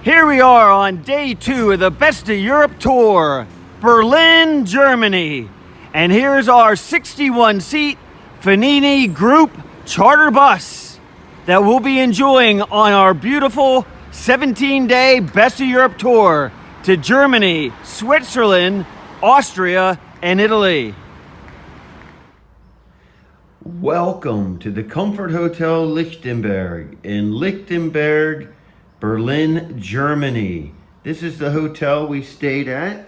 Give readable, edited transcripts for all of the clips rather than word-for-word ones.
Here we are on day 2 of the Best of Europe tour, Berlin, Germany. And here's our 61-seat Fanini Group charter bus that we'll be enjoying on our beautiful 17-day Best of Europe tour to Germany, Switzerland, Austria, and Italy. Welcome to the Comfort Hotel Lichtenberg in Lichtenberg, Berlin, Germany. This is the hotel we stayed at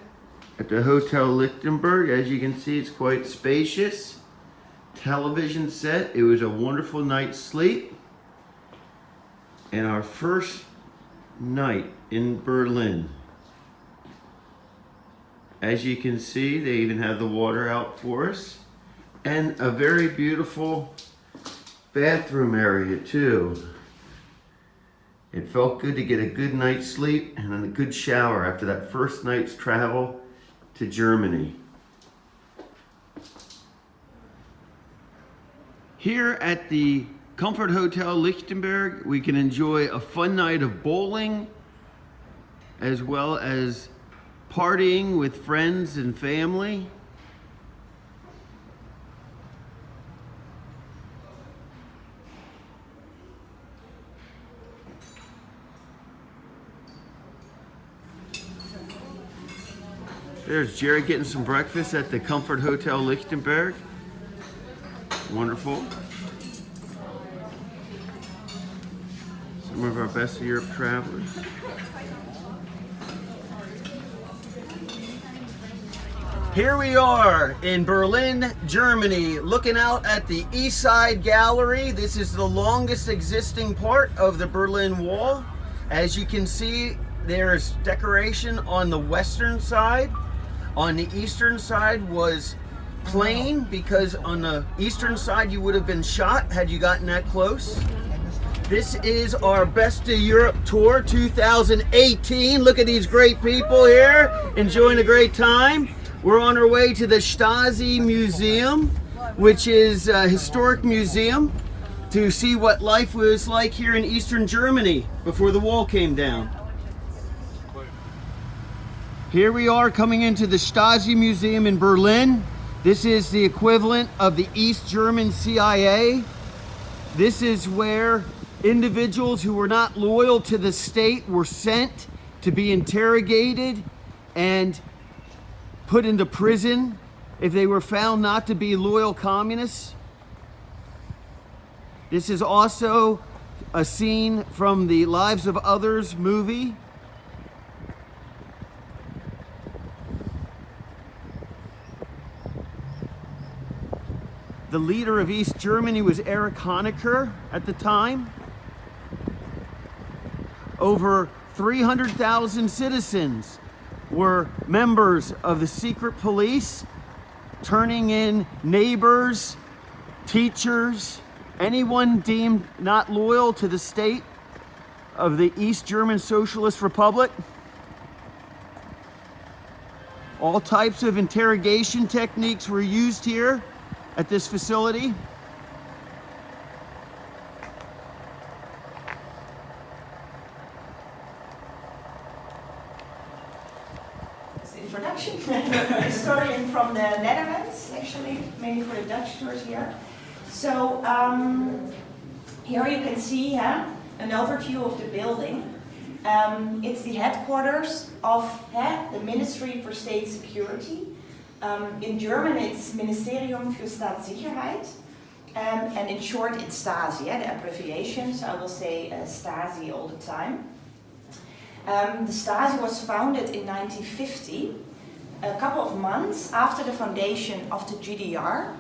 the Hotel Lichtenberg. As you can see, it's quite spacious. Television set. It was a wonderful night's sleep. And our first night in Berlin. As you can see, they even have the water out for us. And a very beautiful bathroom area too. It felt good to get a good night's sleep and a good shower after that first night's travel to Germany. Here at the Comfort Hotel Lichtenberg, we can enjoy a fun night of bowling as well as partying with friends and family. There's Jerry getting some breakfast at the Comfort Hotel Lichtenberg. Wonderful. Some of our Best of Europe travelers. Here we are in Berlin, Germany, looking out at the East Side Gallery. This is the longest existing part of the Berlin Wall. As you can see, there's decoration on the western side. On the eastern side was plain, because on the eastern side you would have been shot had you gotten that close. This is our Best of Europe Tour 2018. Look at these great people here, enjoying a great time. We're on our way to the Stasi Museum, which is a historic museum, to see what life was like here in Eastern Germany before the wall came down. Here we are coming into the Stasi Museum in Berlin. This is the equivalent of the East German CIA. This is where individuals who were not loyal to the state were sent to be interrogated and put into prison if they were found not to be loyal communists. This is also a scene from the Lives of Others movie. The leader of East Germany was Erich Honecker at the time. Over 300,000 citizens were members of the secret police, turning in neighbors, teachers, anyone deemed not loyal to the state of the East German Socialist Republic. All types of interrogation techniques were used here at this facility. This introduction. Historian from the Netherlands, actually, mainly for the Dutch tours here. So here you can see an overview of the building. It's the headquarters of the Ministry for State Security. In German, it's Ministerium für Staatssicherheit, and in short, it's Stasi, the abbreviation, so I will say Stasi all the time. The Stasi was founded in 1950, a couple of months after the foundation of the GDR.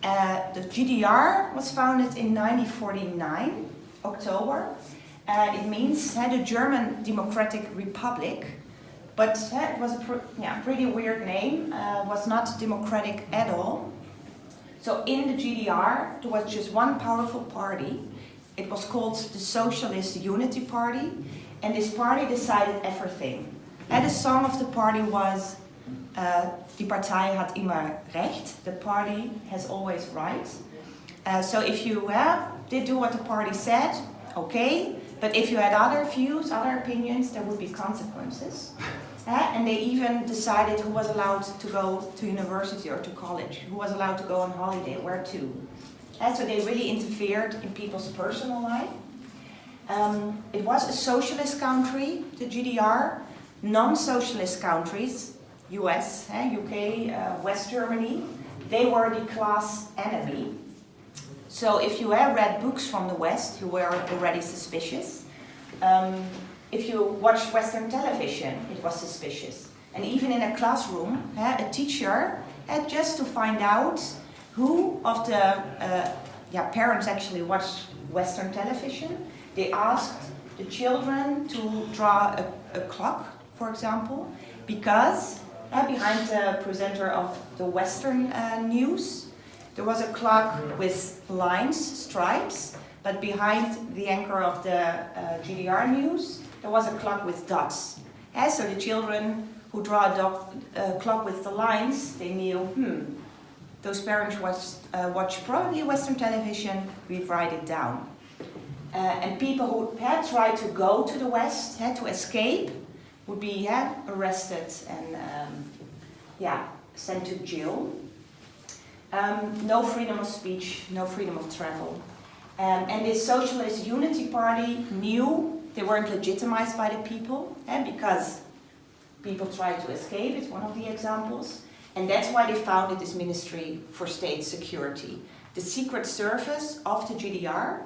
The GDR was founded in 1949, October. It means the German Democratic Republic. But it was a pretty weird name, was not democratic at all. So in the GDR, there was just one powerful party. It was called the Socialist Unity Party, and this party decided everything. And the song of the party was, Die Partei hat immer recht, the party has always right. So if you did do what the party said, okay, But if you had other views, other opinions, there would be consequences. And they even decided who was allowed to go to university or to college, who was allowed to go on holiday, where to. So they really interfered in people's personal life. It was a socialist country, the GDR. Non-socialist countries, US, UK, West Germany, they were the class enemy. So if you had read books from the West, you were already suspicious. If you watched Western television, it was suspicious. And even in a classroom, a teacher had just to find out who of the parents actually watched Western television. They asked the children to draw a clock, for example, because behind the presenter of the Western news, there was a clock with lines, stripes, but behind the anchor of the GDR news, there was a clock with dots. So the children who draw a clock with the lines, they knew, those parents watch probably Western television, we write it down. And people who had tried to go to the West, had to escape, would be arrested and sent to jail. No freedom of speech, no freedom of travel. And this Socialist Unity Party knew they weren't legitimized by the people, because people tried to escape, it's one of the examples. And that's why they founded this Ministry for State Security. The secret service of the GDR.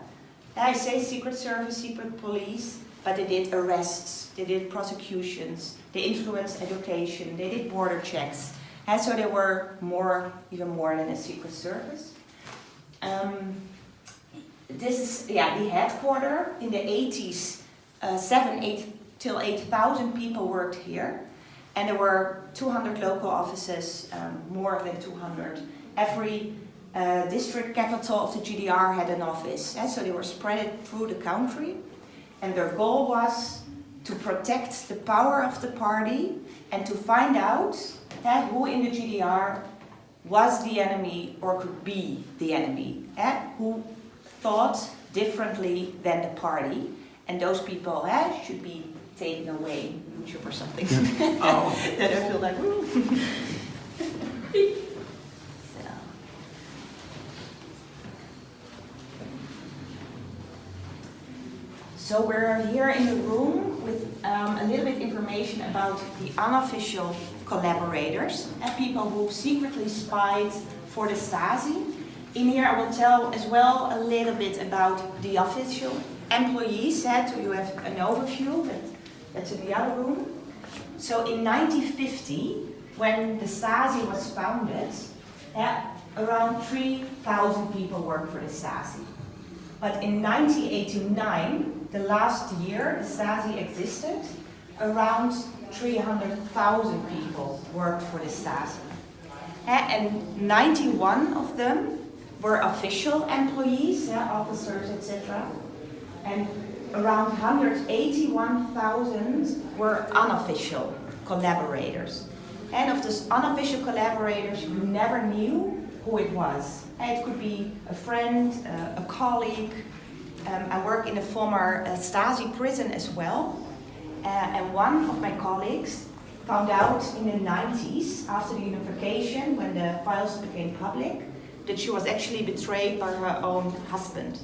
I say secret service, secret police, but they did arrests, they did prosecutions, they influenced education, they did border checks. And so they were even more than a secret service. This is the headquarters. In the 80s, 8,000 people worked here. And there were 200 local offices, more than 200. Every district capital of the GDR had an office. So they were spread through the country. And their goal was to protect the power of the party and to find out who in the GDR was the enemy or could be the enemy, who thought differently than the party, and those people should be taken away, YouTube or something. Oh. That I feel like, woo. So we're here in the room with a little bit information about the unofficial collaborators and people who secretly spied for the Stasi. In here I will tell as well a little bit about the official employees, so you have an overview, but that's in the other room. So in 1950, when the Stasi was founded, around 3,000 people worked for the Stasi. But in 1989, the last year the Stasi existed, around 300,000 people worked for the Stasi. And 91 of them were official employees, officers, etc. And around 181,000 were unofficial collaborators. And of those unofficial collaborators, you never knew who it was. It could be a friend, a colleague. I work in a former Stasi prison as well. And one of my colleagues found out in the 90s, after the unification, when the files became public, that she was actually betrayed by her own husband.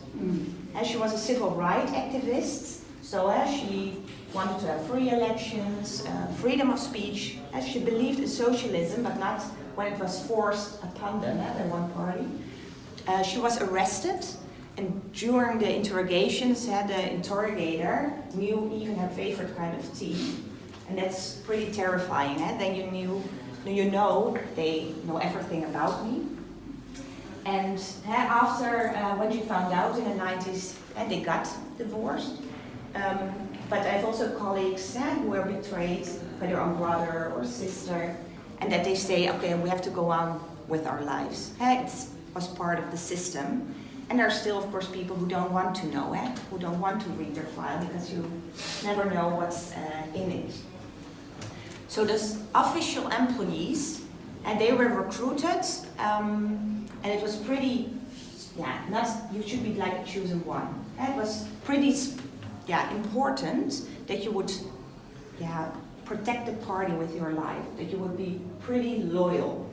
And she was a civil rights activist, so she wanted to have free elections, freedom of speech, as she believed in socialism, but not when it was forced upon them by one party. She was arrested, and during the interrogations, the interrogator knew even her favorite kind of tea, and that's pretty terrifying. Then you know they know everything about me. And after, when she found out in the 90s, they got divorced. But I have also colleagues who were betrayed by their own brother or sister, and that they say, okay, we have to go on with our lives. It was part of the system. And there are still, of course, people who don't want to know, who don't want to read their file, because you never know what's in it. So those official employees, and they were recruited, and it was pretty, you should be like choosing one. It was pretty important that you would protect the party with your life, that you would be pretty loyal.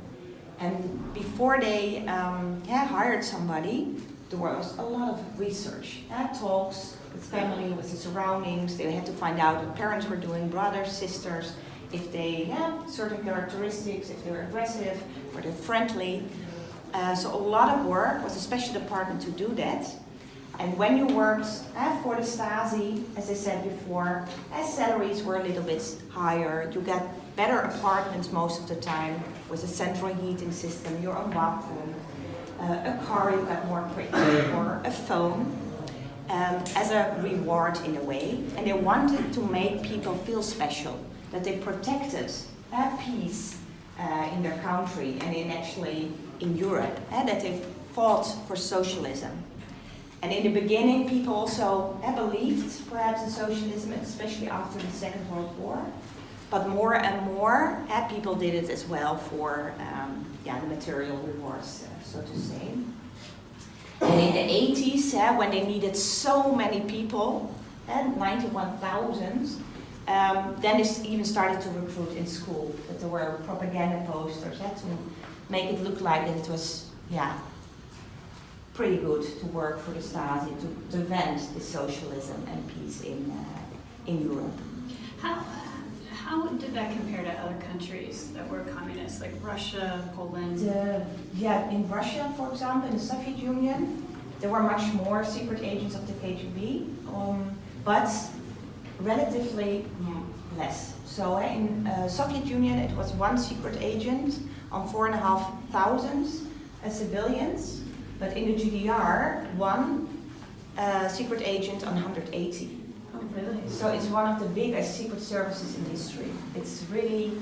And before they hired somebody, there was a lot of research, talks with family, with the surroundings. They had to find out what parents were doing, brothers, sisters, if they had certain characteristics, if they were aggressive, or they're friendly. So a lot of work was a special department to do that. And when you worked for the Stasi, as I said before, salaries were a little bit higher. You get better apartments most of the time with a central heating system, your own bathroom, a car you got more quickly, or a phone, as a reward in a way. And they wanted to make people feel special, that they protected peace in their country and in Europe, that they fought for socialism. And in the beginning, people also believed perhaps in socialism, especially after the Second World War. But more and more, people did it as well for the material rewards, so to say. And in the 80s, when they needed so many people, 91,000, then they even started to recruit in school. That there were propaganda posters to make it look like that it was, pretty good to work for the Stasi, to prevent the socialism and peace in Europe. How did that compare to other countries that were communist, like Russia, Poland? In Russia, for example, in the Soviet Union, there were much more secret agents of the KGB, but relatively less. So in Soviet Union, it was one secret agent on 4,500 civilians. But in the GDR, one secret agent on 180. Oh, really? So it's one of the biggest secret services in history. It's really,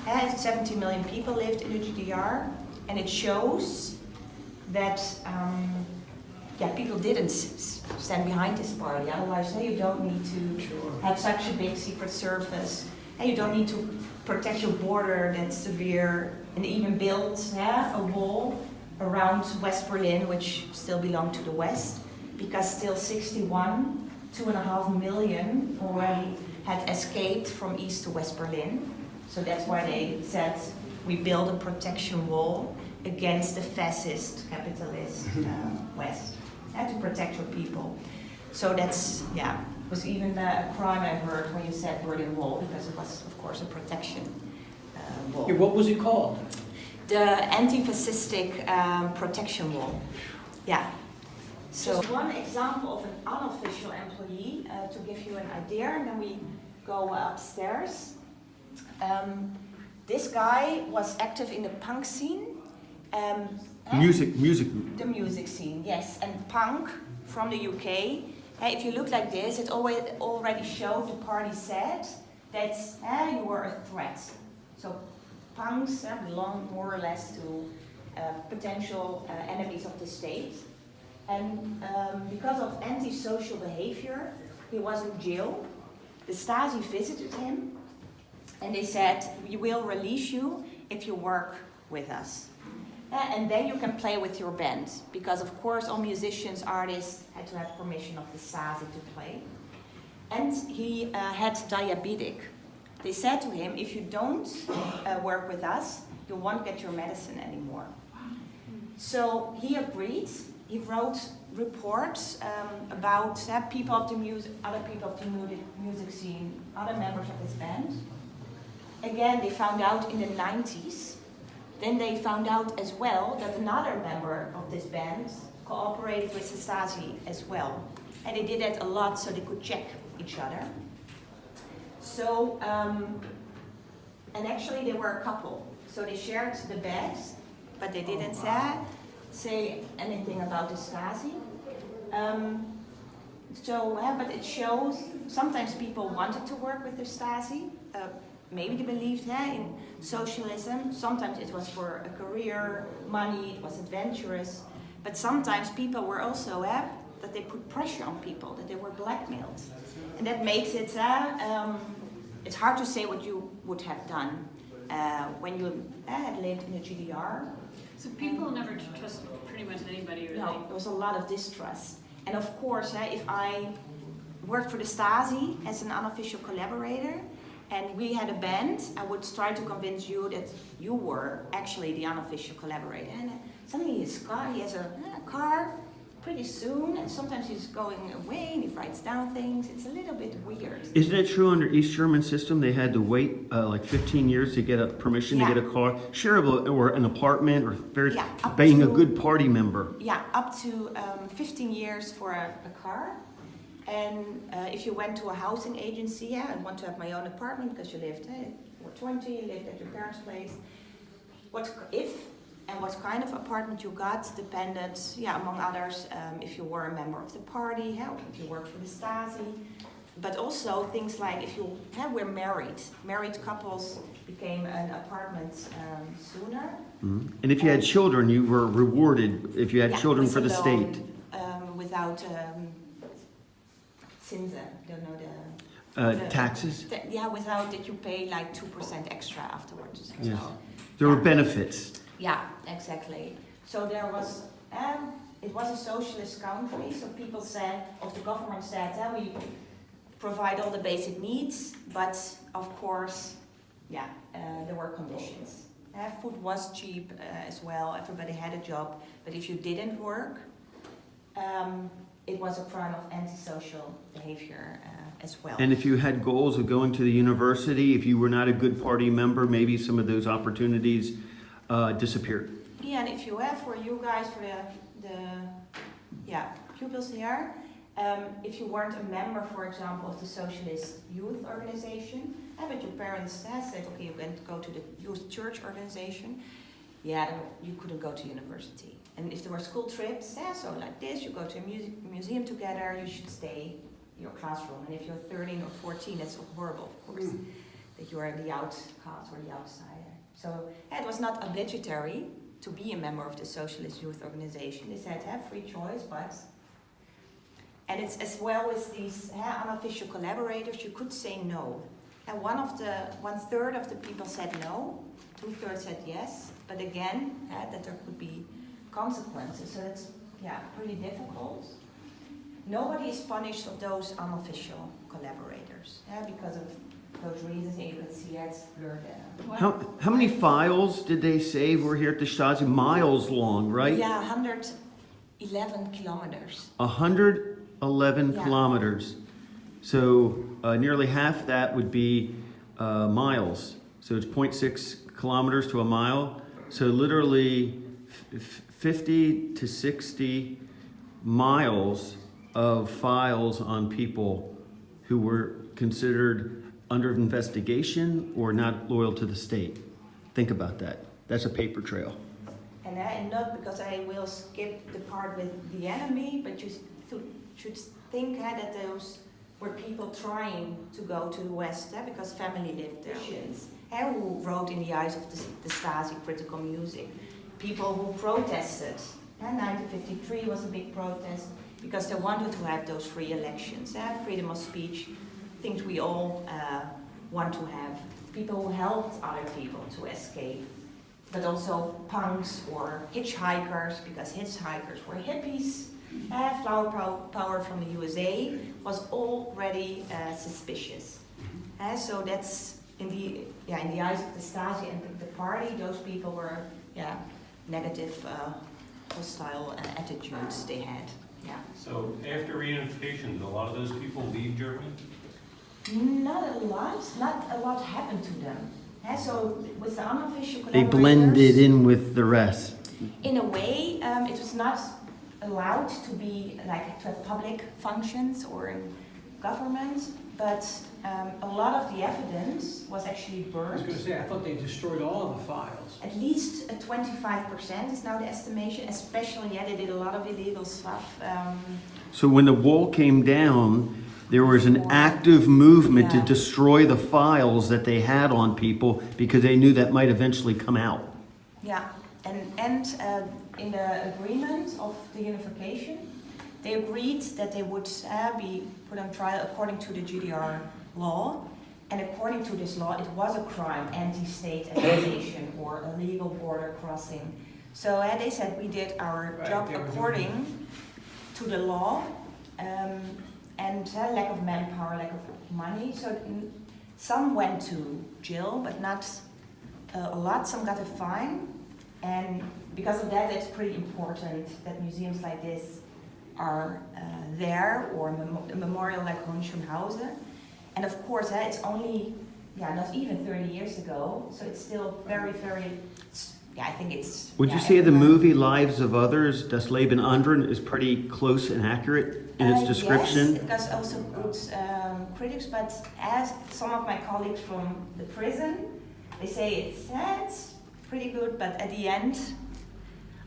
70 million people lived in the GDR, and it shows that people didn't stand behind this party. Otherwise, you don't need to have such a big secret service, and you don't need to protect your border that's severe, and even build a wall around West Berlin, which still belonged to the West, because still 2.5 million already had escaped from East to West Berlin. So that's why they said, we build a protection wall against the fascist, capitalist West, to protect your people. So that's, was even a crime I heard when you said Berlin Wall, because it was, of course, a protection wall. What was it called? The anti-fascistic protection wall. So just one example of an unofficial employee to give you an idea, and then we go upstairs. This guy was active in the punk scene. Music. The music scene, yes. And punk from the UK. If you look like this, it already showed the party said that you were a threat. So punks belong more or less to potential enemies of the state. And because of antisocial behavior, he was in jail. The Stasi visited him, and they said, we will release you if you work with us. And then you can play with your band, because of course all musicians, artists had to have permission of the Stasi to play. And he had diabetic. They said to him, if you don't work with us, you won't get your medicine anymore. So he agreed. He wrote reports about people of the music, other people of the music scene, other members of his band. Again, they found out in the 90s. Then they found out as well that another member of this band cooperated with the Stasi as well. And they did that a lot so they could check each other. So, and actually they were a couple. So they shared the beds, but they didn't say anything about the Stasi. But it shows sometimes people wanted to work with the Stasi. Maybe they believed in socialism. Sometimes it was for a career, money, it was adventurous. But sometimes people were also that they put pressure on people, that they were blackmailed. And that makes it, it's hard to say what you would have done when you had lived in the GDR. So people never trusted pretty much anybody, really? No, there was a lot of distrust. And of course, if I worked for the Stasi as an unofficial collaborator, and we had a band. I would try to convince you that you were actually the unofficial collaborator. And suddenly he has a car pretty soon, and sometimes he's going away and he writes down things. It's a little bit weird. Isn't it true under East German system they had to wait like 15 years to get a permission to get a car, shareable, or an apartment, or being a good party member? Yeah, up to 15 years for a car. And if you went to a housing agency, I want to have my own apartment because you lived, you were 20, you lived at your parents' place. What kind of apartment you got depended, among others, if you were a member of the party, if you worked for the Stasi. But also things like if you were married couples became an apartment sooner. Mm-hmm. And if you had children, you were rewarded if you had children for the state. Without Zinsen, don't know the taxes? Without that you pay like 2% extra afterwards. Yes. So, There were benefits. Yeah, exactly. So there was, it was a socialist country, so people said, the government said, we provide all the basic needs, but of course, there were conditions. Food was cheap as well, everybody had a job, but if you didn't work, it was a crime of antisocial behavior as well. And if you had goals of going to the university, if you were not a good party member, maybe some of those opportunities disappeared. Yeah, and if you have, for you guys, for the pupils here, if you weren't a member, for example, of the Socialist Youth Organization, but your parents said, okay, you can go to the Youth Church Organization, you couldn't go to university. And if there were school trips, so like this, you go to a museum together, you should stay in your classroom. And if you're 13 or 14, that's horrible, of course, that you are the outcast or the outsider. So it was not obligatory to be a member of the Socialist Youth Organization. They said, free choice, but... And it's as well as these unofficial collaborators, you could say no. And 1/3 of the people said no, 2/3 said yes, but again, that there could be consequences, so it's pretty difficult. Nobody is punished of those unofficial collaborators because of those reasons, and you can see it's blurred out. How many files did they say were here at the Stasi? Miles long, right? Yeah, 111 kilometers. 111 kilometers. So nearly half that would be miles. So it's 0.6 kilometers to a mile. So literally 50 to 60 miles of files on people who were considered under investigation or not loyal to the state. Think about that. That's a paper trail. And not because I will skip the part with the enemy, but you should think that those were people trying to go to the West because family lived there. Christians who wrote in the eyes of the Stasi critical music. People who protested. 1953 was a big protest because they wanted to have those free elections. Freedom of speech, things we all want to have. People who helped other people to escape. But also punks or hitchhikers, because hitchhikers were hippies. Flower power from the USA was already suspicious. So that's in the eyes of the Stasi and the party, those people were negative, hostile attitudes they had. Yeah. So after reunification, did a lot of those people leave Germany? Not a lot happened to them. So with the unofficial collaborators, They blended in with the rest. in a way, it was not allowed to be to have public functions or in government, but a lot of the evidence was actually I was burned. going to say, I thought they destroyed all of the files. At least 25% is now the estimation, especially they did a lot of illegal stuff. So when the wall came down, there was an active movement to destroy the files that they had on people because they knew that might eventually come out. Yeah, and in the agreement of the unification, they agreed that they would be put on trial according to the GDR law. And according to this law, it was a crime, anti-state annexation or illegal border crossing. So they said we did our job according to the law. and lack of manpower, lack of money. So some went to jail, but not a lot. Some got a fine, and because of that, it's pretty important that museums like this are there, or a memorial like Hohenschönhausen. And of course, it's only not even 30 years ago, so it's still very, very. I think it's. Would you say the movie Lives of Others, Das Leben anderen, is pretty close and accurate in its description? Yes, it got also good critics, but as some of my colleagues from the prison, they say it's pretty good, but at the end,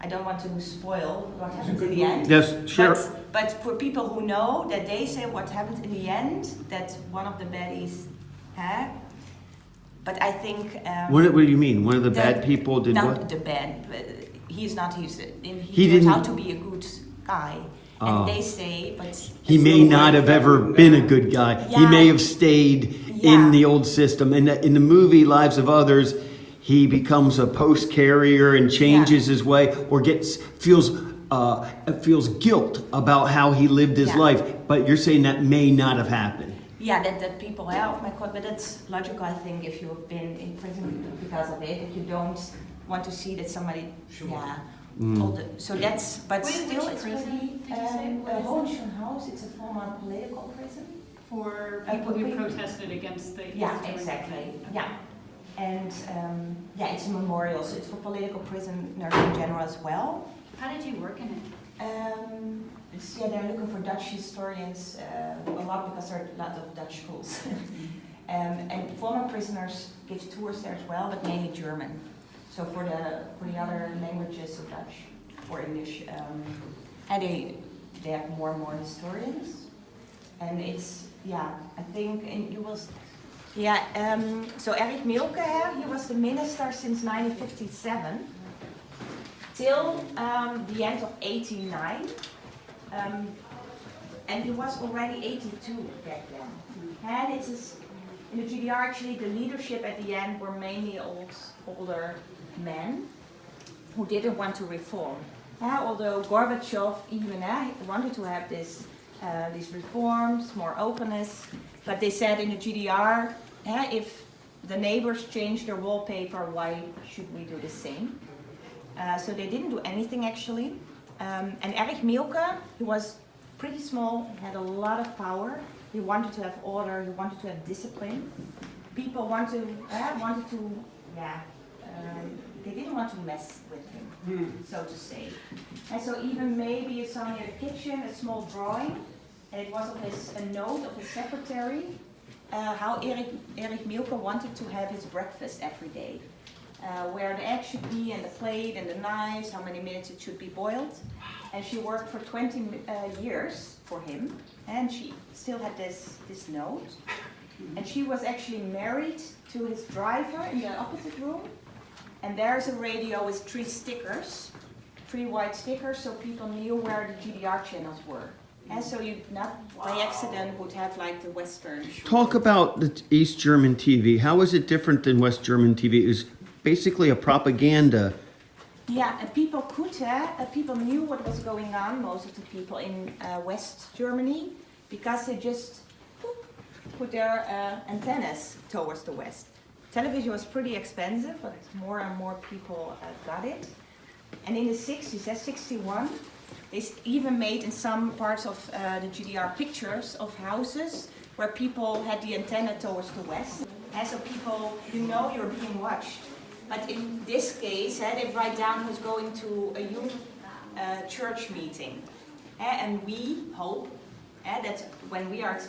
I don't want to spoil what happens in the end. Yes, sure. But for people who know, that they say what happens in the end, that one of the baddies had. But I think. What do you mean? One of the bad people did not what? Not the bad. But he He turns didn't- out to be a good guy, and they say, but He may not have ever been a good guy. He may have stayed in Yeah. the old system. And in the movie Lives of Others, he becomes a post carrier and changes his way, or feels guilt about how he lived his life. But you're saying that may not have happened. Yeah, that people have, oh my God, but that's logical, I think, if you've been in prison because of it, if you don't want to see that somebody, so that's, but Wait, still, which it's prison pretty, did you say? What is it? Hohenschönhausen, it's a former political prison. For people who protested against the. Yeah, exactly, yeah. And, it's a memorial, so it's for political prisoners in general as well. How did you work in it? They're looking for Dutch historians a lot because there are a lot of Dutch schools. And former prisoners give tours there as well, but mainly German. So for the other languages, so Dutch or English, and they have more and more historians. And it's, I think, and you will, so Erich Mielke, he was the minister since 1957 till the end of 1989. And he was already 82 back then. And in the GDR, actually, the leadership at the end were mainly older men who didn't want to reform. Although Gorbachev even wanted to have these reforms, more openness, but they said in the GDR, if the neighbors change their wallpaper, why should we do the same? So they didn't do anything actually. And Erich Mielke, he was pretty small, had a lot of power. He wanted to have order, he wanted to have discipline. People wanted to, they didn't want to mess with him, so to say. And so even maybe you saw near the kitchen a small drawing, and it was a note of his secretary, how Erich Mielke wanted to have his breakfast every day. Where the eggs should be, and the plate, and the knives, how many minutes it should be boiled. And she worked for 20 years for him, and she still had this note. And she was actually married to his driver in the opposite room. And there's a radio with 3 stickers, 3 white stickers, so people knew where the GDR channels were. And so you not by accident would have like the Western. Talk about the East German TV. How is it different than West German TV? It was basically a propaganda. Yeah, and people people knew what was going on, most of the people in West Germany, because they just put their antennas towards the west. Television was pretty expensive, but more and more people got it. And in the 60s, that's 61, they even made in some parts of the GDR pictures of houses where people had the antenna towards the west. And so people, you're being watched. But in this case, they write down who's going to a youth church meeting. And we hope that when we are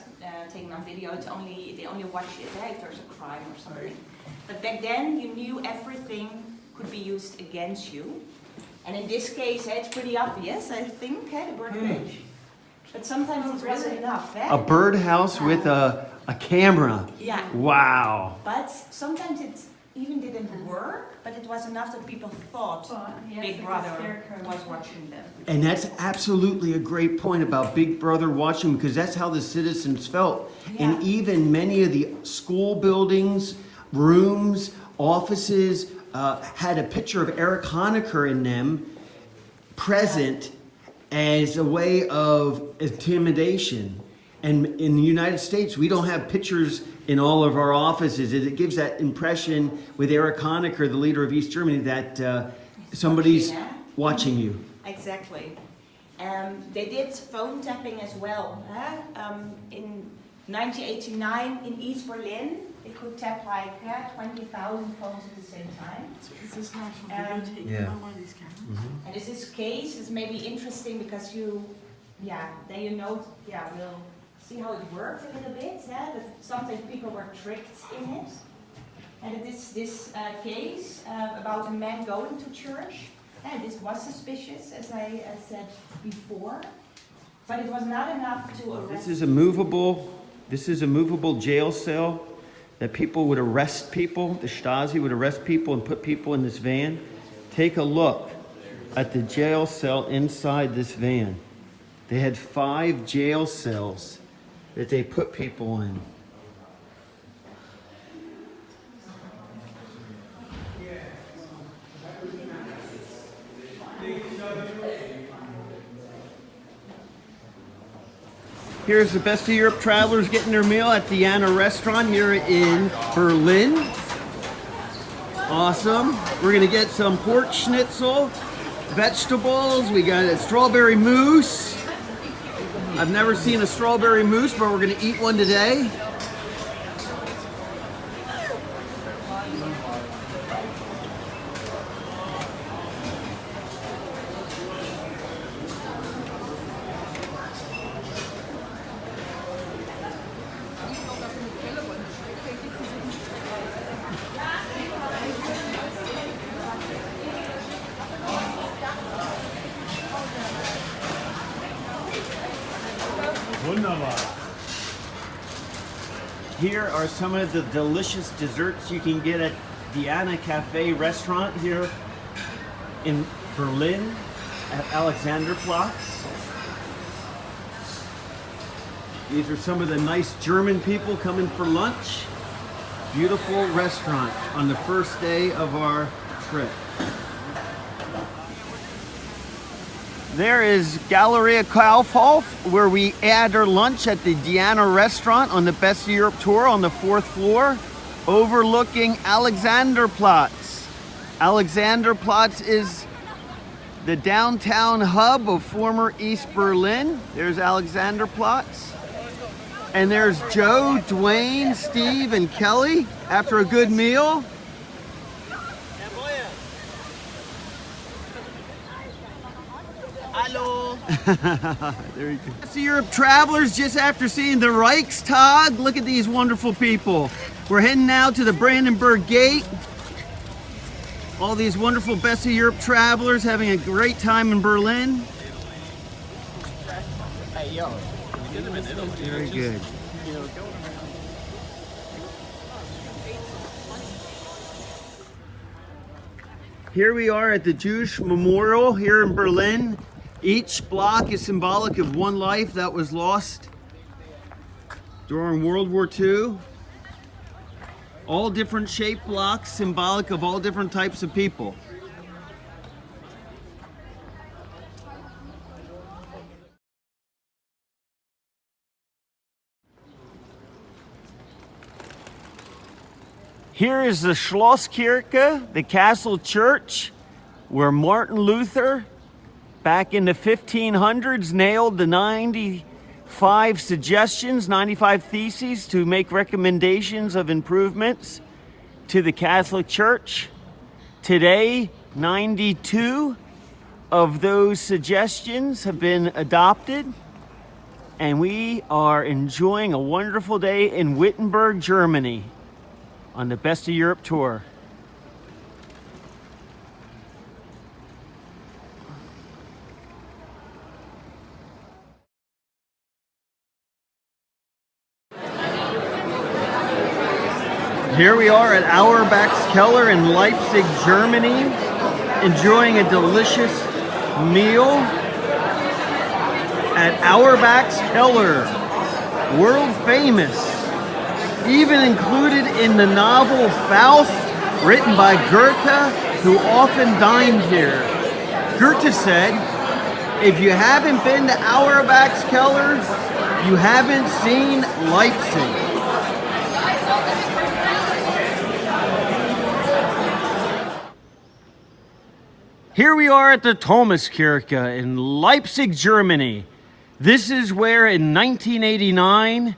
taking on video, they only watch it if there's a crime or something. But back then, you knew everything could be used against you. And in this case, it's pretty obvious, I think, the birdcage. But sometimes it wasn't enough. A birdhouse with a camera. Yeah. Wow. But sometimes it even didn't work, but it was enough that people thought Big Brother was watching them. And that's absolutely a great point about Big Brother watching, because that's how the citizens felt. Yeah. And even many of the school buildings, rooms, offices had a picture of Erich Honecker in them present as a way of intimidation. And in the United States, we don't have pictures in all of our offices. It gives that impression with Erich Honecker, the leader of East Germany, that somebody's watching you. Exactly. They did phone tapping as well. In 1989 in East Berlin, they could tap like 20,000 phones at the same time. Is this not for videotaking Yeah. on one of these cameras? Mm-hmm. And this case is maybe interesting because then you know, we'll see how it worked a little bit. That sometimes people were tricked in it. And it is this case about a man going to church. And this was suspicious, as I said before, but it was not enough to arrest. This is a movable jail cell that people would arrest people. The Stasi would arrest people and put people in this van. Take a look at the jail cell inside this van. They had 5 jail cells that they put people in. Here's the Best of Europe travelers getting their meal at the Anna restaurant here in Berlin. Awesome. We're gonna get some pork schnitzel, vegetables. We got a strawberry mousse. I've never seen a strawberry mousse, but we're gonna eat one today. Wunderbar. Here are some of the delicious desserts you can get at the Anna Cafe restaurant here in Berlin at Alexanderplatz. These are some of the nice German people coming for lunch. Beautiful restaurant on the first day of our trip. There is Galeria Kaufhof, where we had our lunch at the Diana restaurant on the Best of Europe tour on the 4th floor, overlooking Alexanderplatz. Alexanderplatz is the downtown hub of former East Berlin. There's Alexanderplatz. And there's Joe, Dwayne, Steve, and Kelly after a good meal. Hello. There you go. Best of Europe travelers, just after seeing the Reichstag, look at these wonderful people. We're heading now to the Brandenburg Gate. All these wonderful Best of Europe travelers having a great time in Berlin. Hey, yo. Very good. Here we are at the Jewish Memorial here in Berlin. Each block is symbolic of one life that was lost during World War II. All different shaped blocks, symbolic of all different types of people. Here is the Schlosskirche, the castle church, where Martin Luther, back in the 1500s, nailed the 95 suggestions, 95 theses to make recommendations of improvements to the Catholic Church. Today, 92 of those suggestions have been adopted, and we are enjoying a wonderful day in Wittenberg, Germany, on the Best of Europe tour. Here we are at Auerbach's Keller in Leipzig, Germany, enjoying a delicious meal at Auerbach's Keller, world famous. Even included in the novel Faust, written by Goethe, who often dined here. Goethe said, if you haven't been to Auerbach's Keller, You haven't seen Leipzig. Here we are at the Thomaskirche in Leipzig, Germany. This is where in 1989,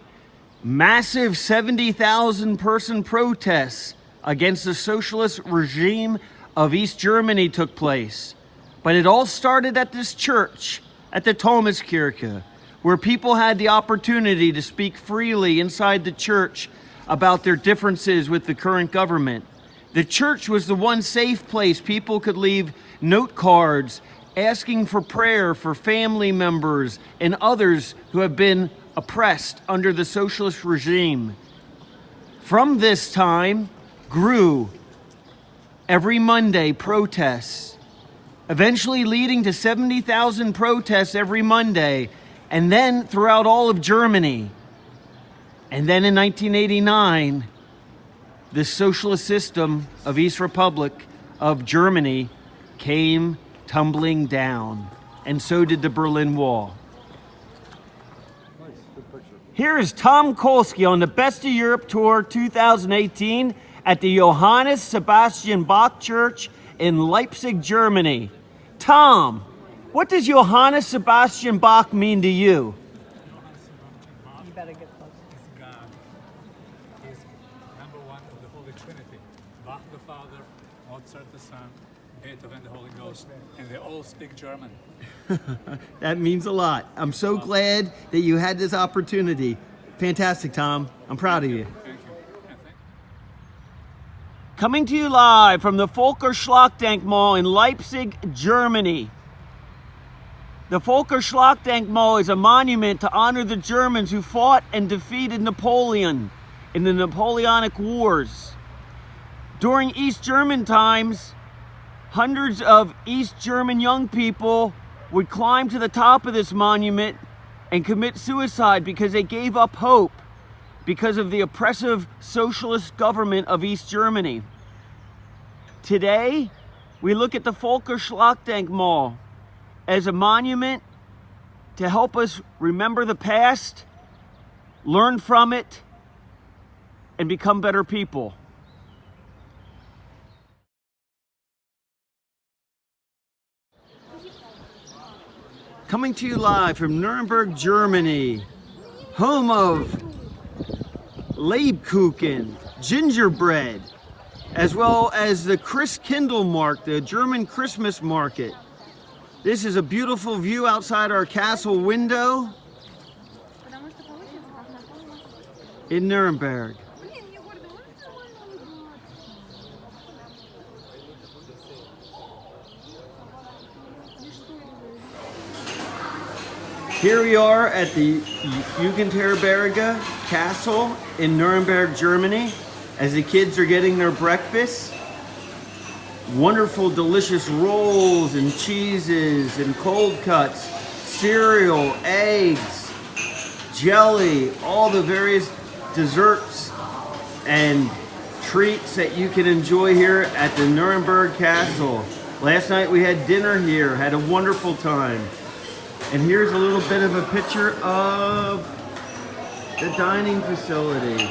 massive 70,000 person protests against the socialist regime of East Germany took place. But it all started at this church, at the Thomaskirche, where people had the opportunity to speak freely inside the church about their differences with the current government. The church was the one safe place people could leave note cards asking for prayer for family members and others who have been oppressed under the socialist regime. From this time grew every Monday protests, eventually leading to 70,000 protests every Monday, and then throughout all of Germany. And then in 1989, the socialist system of East Republic of Germany came tumbling down, and so did the Berlin Wall. Here is Tom Kolsky on the Best of Europe Tour 2018 at the Johannes Sebastian Bach Church in Leipzig, Germany. Tom, what does Johannes Sebastian Bach mean to you? You better get close. God is number one of the Holy Trinity. Bach the Father, Mozart the Son, Beethoven the Holy Ghost, and they all speak German. That means a lot. I'm so glad that you had this opportunity. Fantastic, Tom. I'm proud of you. Thank you. And thank Coming to you live from the Volker-Schlachtdenkmal in Leipzig, Germany. The Volker-Schlachtdenkmal is a monument to honor the Germans who fought and defeated Napoleon in the Napoleonic Wars. During East German times, hundreds of East German young people would climb to the top of this monument and commit suicide because they gave up hope because of the oppressive socialist government of East Germany. Today, we look at the Volker-Schlachtdenkmal as a monument to help us remember the past, learn from it, and become better people. Coming to you live from Nuremberg, Germany, home of Lebkuchen, gingerbread, as well as the Christkindlmarkt, the German Christmas market. This is a beautiful view outside our castle window in Nuremberg. Here we are at the Jugendherberge Castle in Nuremberg, Germany, as the kids are getting their breakfast. Wonderful, delicious rolls and cheeses and cold cuts, cereal, eggs, jelly, all the various desserts and treats that you can enjoy here at the Nuremberg Castle. Last night we had dinner here, had a wonderful time. And here's a little bit of a picture of the dining facility.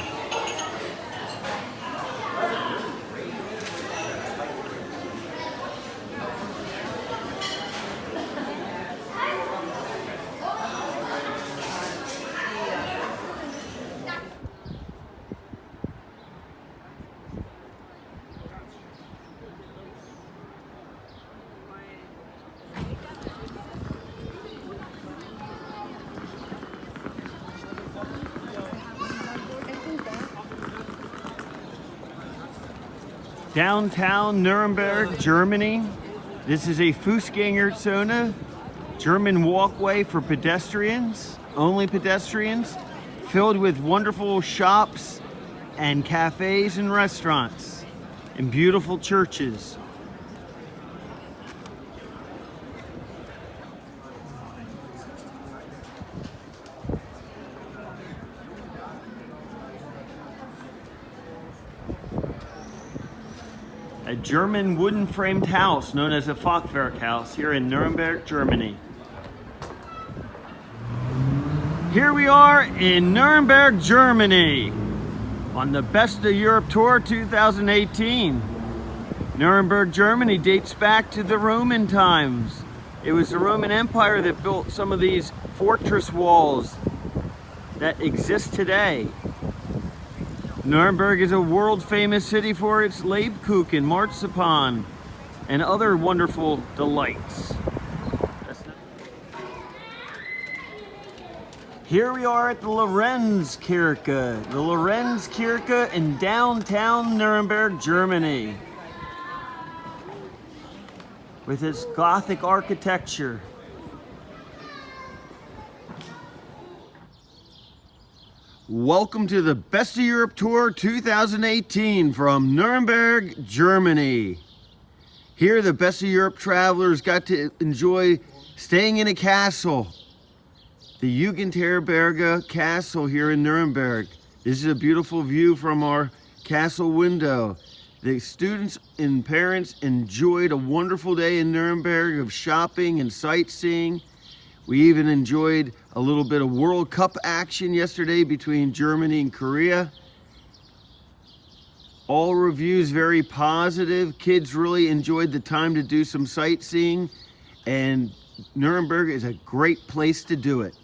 Downtown Nuremberg, Germany. This is a Fußgängerzone, German walkway for pedestrians, only pedestrians, filled with wonderful shops and cafes and restaurants and beautiful churches. A German wooden framed house known as a Fachwerk house here in Nuremberg, Germany. Here we are in Nuremberg, Germany on the Best of Europe Tour 2018. Nuremberg, Germany dates back to the Roman times. It was the Roman Empire that built some of these fortress walls that exist today. Nuremberg is a world famous city for its Lebkuchen, marzipan, and other wonderful delights. Here we are at the Lorenzkirche. The Lorenzkirche in downtown Nuremberg, Germany, with its Gothic architecture. Welcome to the Best of Europe Tour 2018 from Nuremberg, Germany. Here the Best of Europe travelers got to enjoy staying in a castle. The Jugendherberge Castle here in Nuremberg. This is a beautiful view from our castle window. The students and parents enjoyed a wonderful day in Nuremberg of shopping and sightseeing. We even enjoyed a little bit of World Cup action yesterday between Germany and Korea. All reviews very positive. Kids really enjoyed the time to do some sightseeing, and Nuremberg is a great place to do it.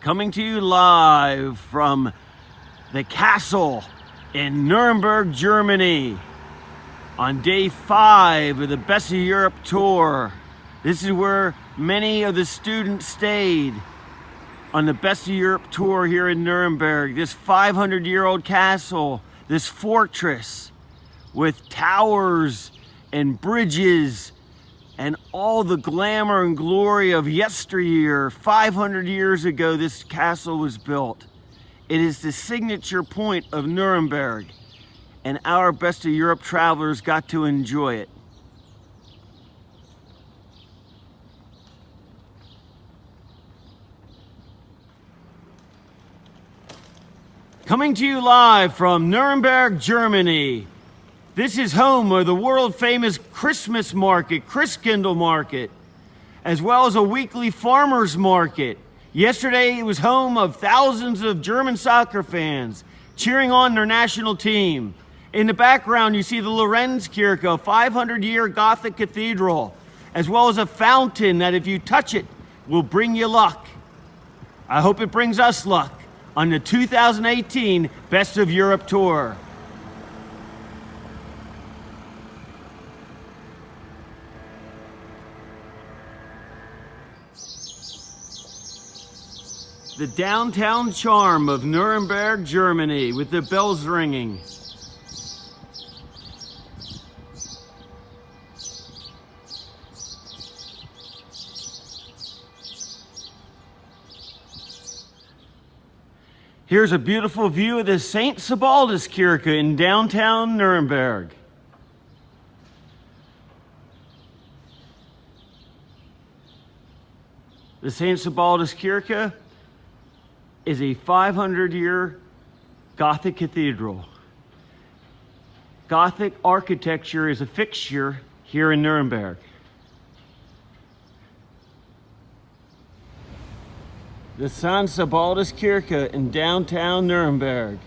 Coming to you live from the castle in Nuremberg, Germany on day 5 of the Best of Europe Tour. This is where many of the students stayed on the Best of Europe Tour here in Nuremberg. This 500-year-old castle, this fortress with towers and bridges and all the glamour and glory of yesteryear. 500 years ago, this castle was built. It is the signature point of Nuremberg, and our Best of Europe travelers got to enjoy it. Coming to you live from Nuremberg, Germany. This is home of the world-famous Christmas market, Christkindl market, as well as a weekly farmers market. Yesterday, it was home of thousands of German soccer fans cheering on their national team. In the background, you see the Lorenzkirche, a 500-year Gothic cathedral, as well as a fountain that if you touch it, will bring you luck. I hope it brings us luck on the 2018 Best of Europe Tour. The downtown charm of Nuremberg, Germany, with the bells ringing. Here's a beautiful view of the St. Sebaldus Kirche in downtown Nuremberg. The St. Sebaldus Kirche is a 500-year Gothic cathedral. Gothic architecture is a fixture here in Nuremberg. The St. Sebaldus Kirche in downtown Nuremberg.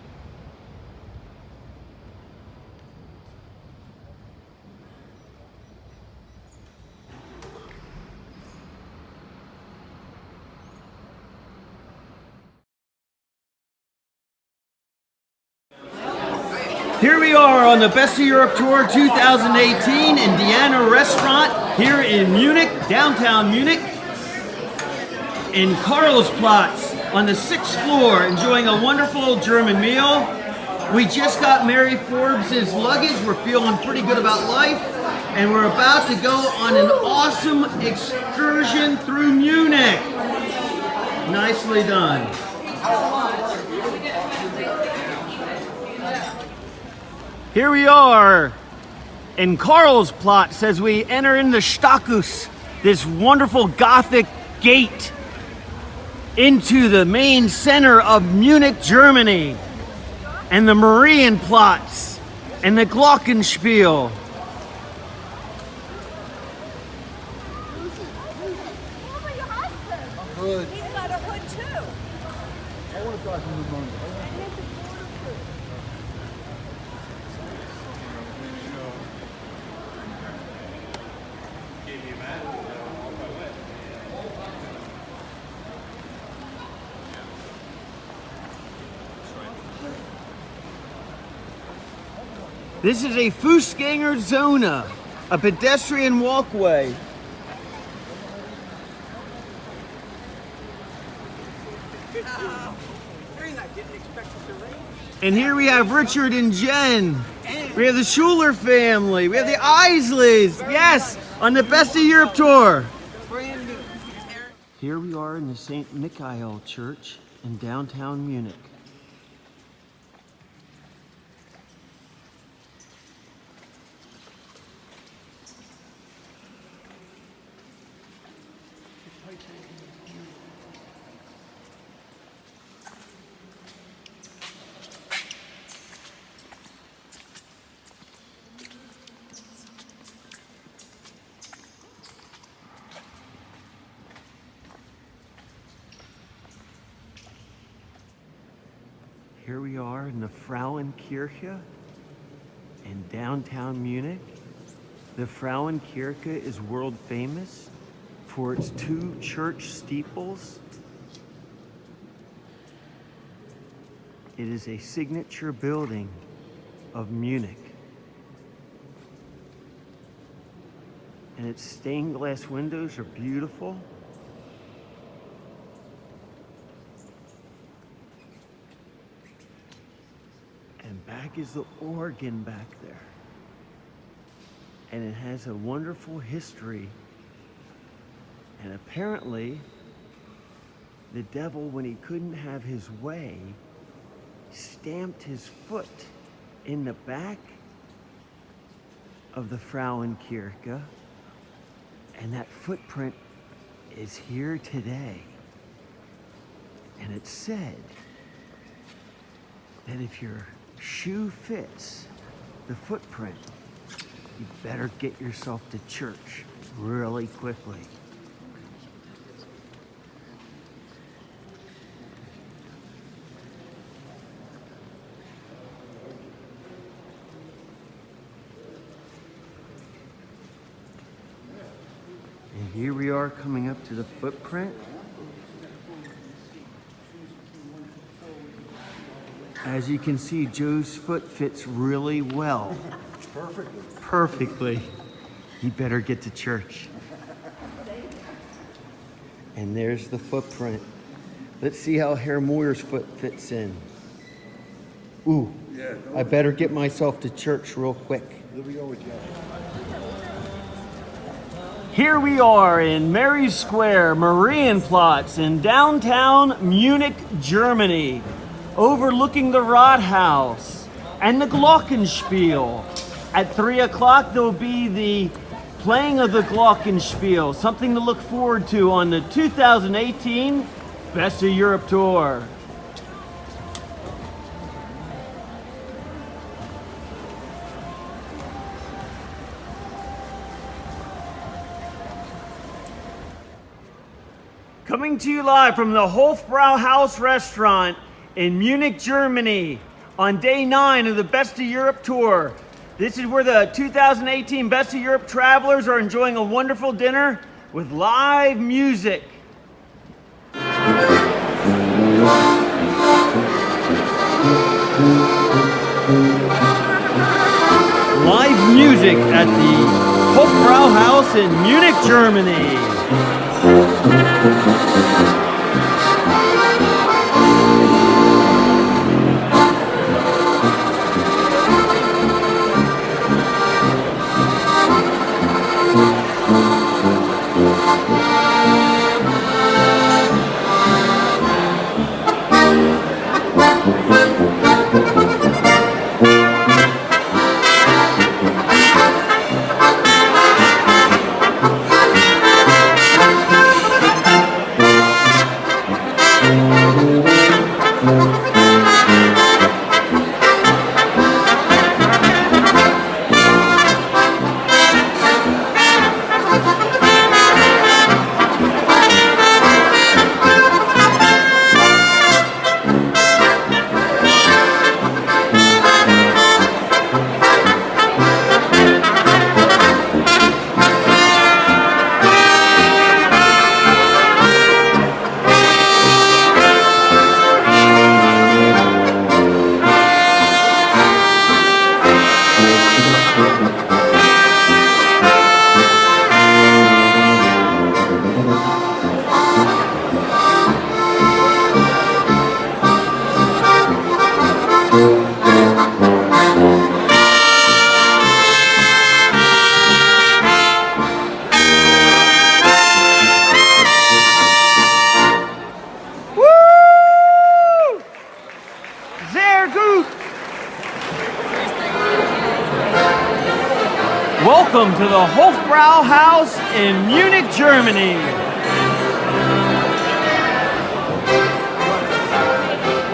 Here we are on the Best of Europe Tour 2018 in Diana Restaurant here in Munich, downtown Munich, in Karlsplatz on the 6th floor, enjoying a wonderful German meal. We just got Mary Forbes' luggage. We're feeling pretty good about life, and we're about to go on an awesome excursion through Munich. Nicely done. Here we are in Karlsplatz as we enter in the Stachus, this wonderful Gothic gate into the main center of Munich, Germany, and the Marienplatz and the Glockenspiel. hood. He's got a hood too. I want to talk to him. And his is waterproof. This is a Fußgängerzone, a pedestrian walkway. And here we have Richard and Jen. We have the Schuler family. We have the Isleys. Yes, on the Best of Europe tour. Here we are in the St. Michael Church in downtown Munich. Here we are in the Frauenkirche in downtown Munich. The Frauenkirche is world famous for its 2 church steeples. It is a signature building of Munich. And its stained glass windows are beautiful. And back is the organ back there. And it has a wonderful history. And apparently, the devil, when he couldn't have his way, stamped his foot in the back of the Frauenkirche. And that footprint is here today. And it's said that if your shoe fits the footprint, you better get yourself to church really quickly. And here we are coming up to the footprint. As you can see, Joe's foot fits really well. Perfectly. Perfectly. You better get to church. And there's the footprint. Let's see how Herr Moyer's foot fits in. Ooh, Yeah, I better get myself to church real quick. Here we go with you. Here we are in Mary Square, Marienplatz in downtown Munich, Germany, overlooking the Rathaus and the Glockenspiel. At 3 o'clock, there will be the playing of the Glockenspiel, something to look forward to on the 2018 Best of Europe Tour. Coming to you live from the Hofbrauhaus restaurant in Munich, Germany on day 9 of the Best of Europe Tour. This is where the 2018 Best of Europe travelers are enjoying a wonderful dinner with live music. Live music at the Hofbrauhaus in Munich, Germany. the Hofbrauhaus in Munich, Germany.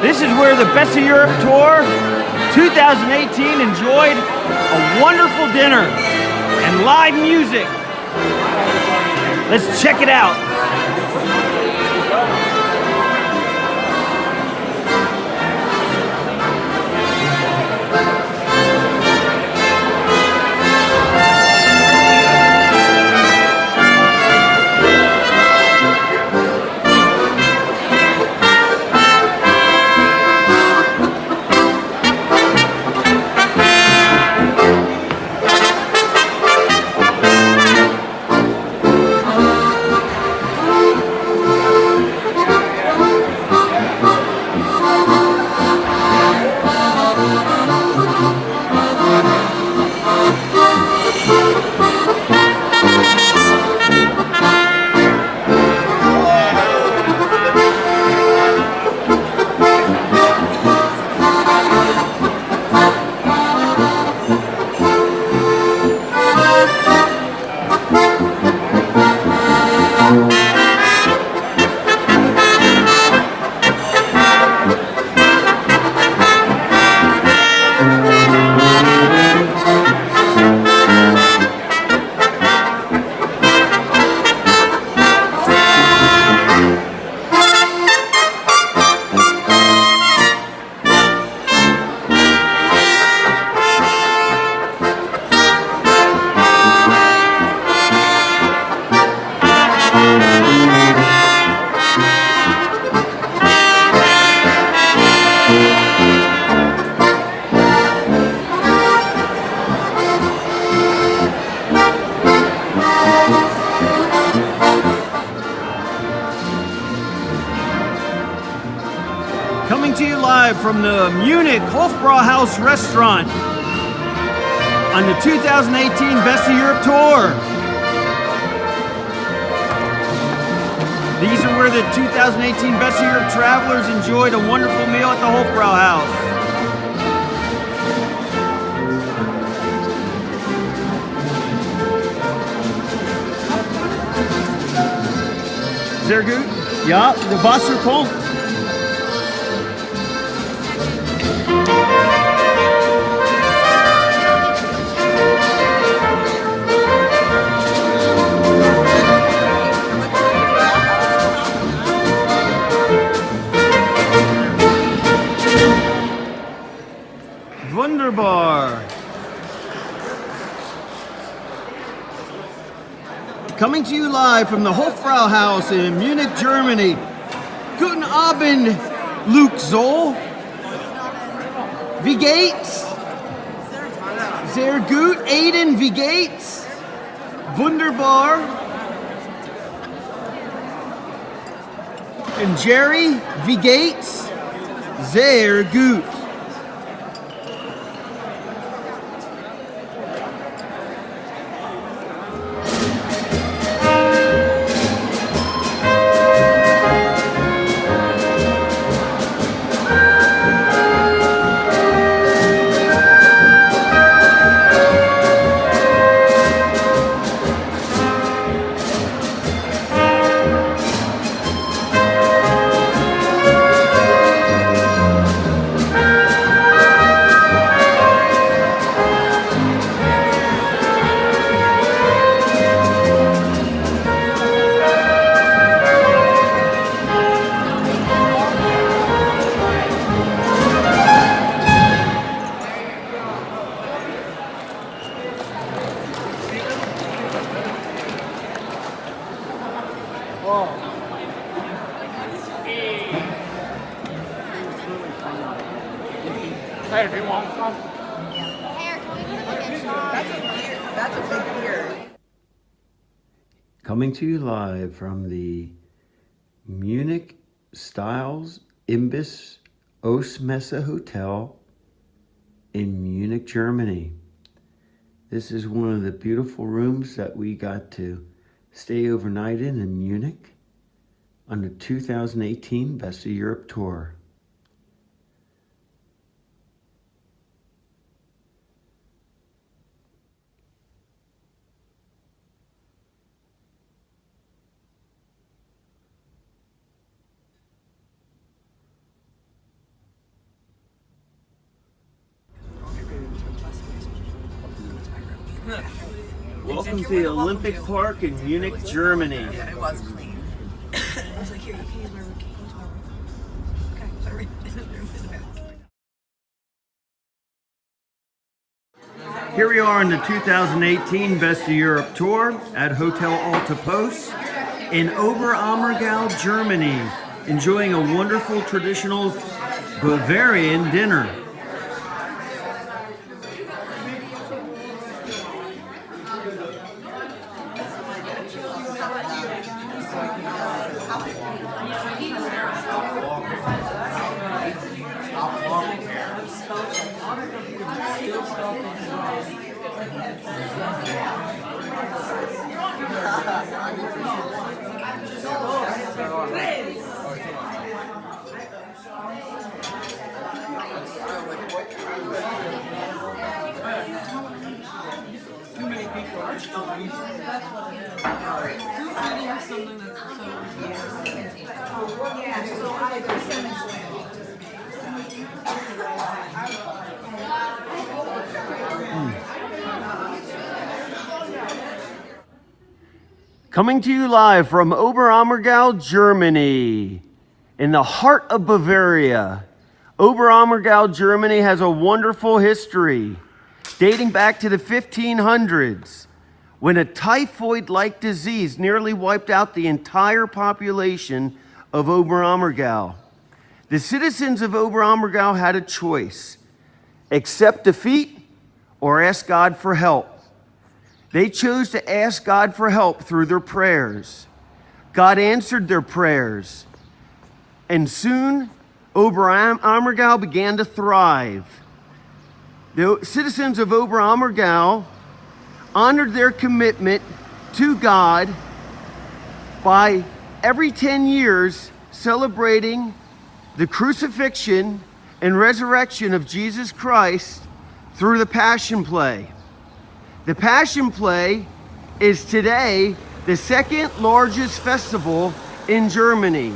This is where the Best of Europe Tour 2018 enjoyed a wonderful dinner and live music. Let's check it out. Coming to you live from the Munich Hofbrauhaus restaurant on the 2018 Best of Europe Tour. These are where the 2018 Best of Europe travelers enjoyed a wonderful meal at the Hofbrauhaus. Sehr gut. Ja, de Wasser kommt. Wunderbar. Coming to you live from the Hofbrauhaus in Munich, Germany. Guten Abend, Luke Zoll. Wie geht's? Sehr gut. Aiden, wie geht's? Wunderbar. And Jerry, wie geht's? Sehr gut. Coming to you live from the Munich Styles Imbiss Ostmesse Hotel in Munich, Germany. This is one of the beautiful rooms that we got to stay overnight in Munich on the 2018 Best of Europe Tour. Welcome to the Olympic Park in Munich, Germany. Yeah, it was clean. I was like, here, you can use my room. Can you go to my room? Okay, so I ran in the room in the back. Here we are in the 2018 Best of Europe Tour at Hotel Alta Post in Oberammergau, Germany, enjoying a wonderful traditional Bavarian dinner. Coming to you live from Oberammergau, Germany, in the heart of Bavaria. Oberammergau, Germany has a wonderful history dating back to the 1500s, when a typhoid-like disease nearly wiped out the entire population of Oberammergau. The citizens of Oberammergau had a choice: accept defeat or ask God for help. They chose to ask God for help through their prayers. God answered their prayers, and soon Oberammergau began to thrive. The citizens of Oberammergau honored their commitment to God by every 10 years celebrating the crucifixion and resurrection of Jesus Christ through the Passion Play. The Passion Play is today the second largest festival in Germany,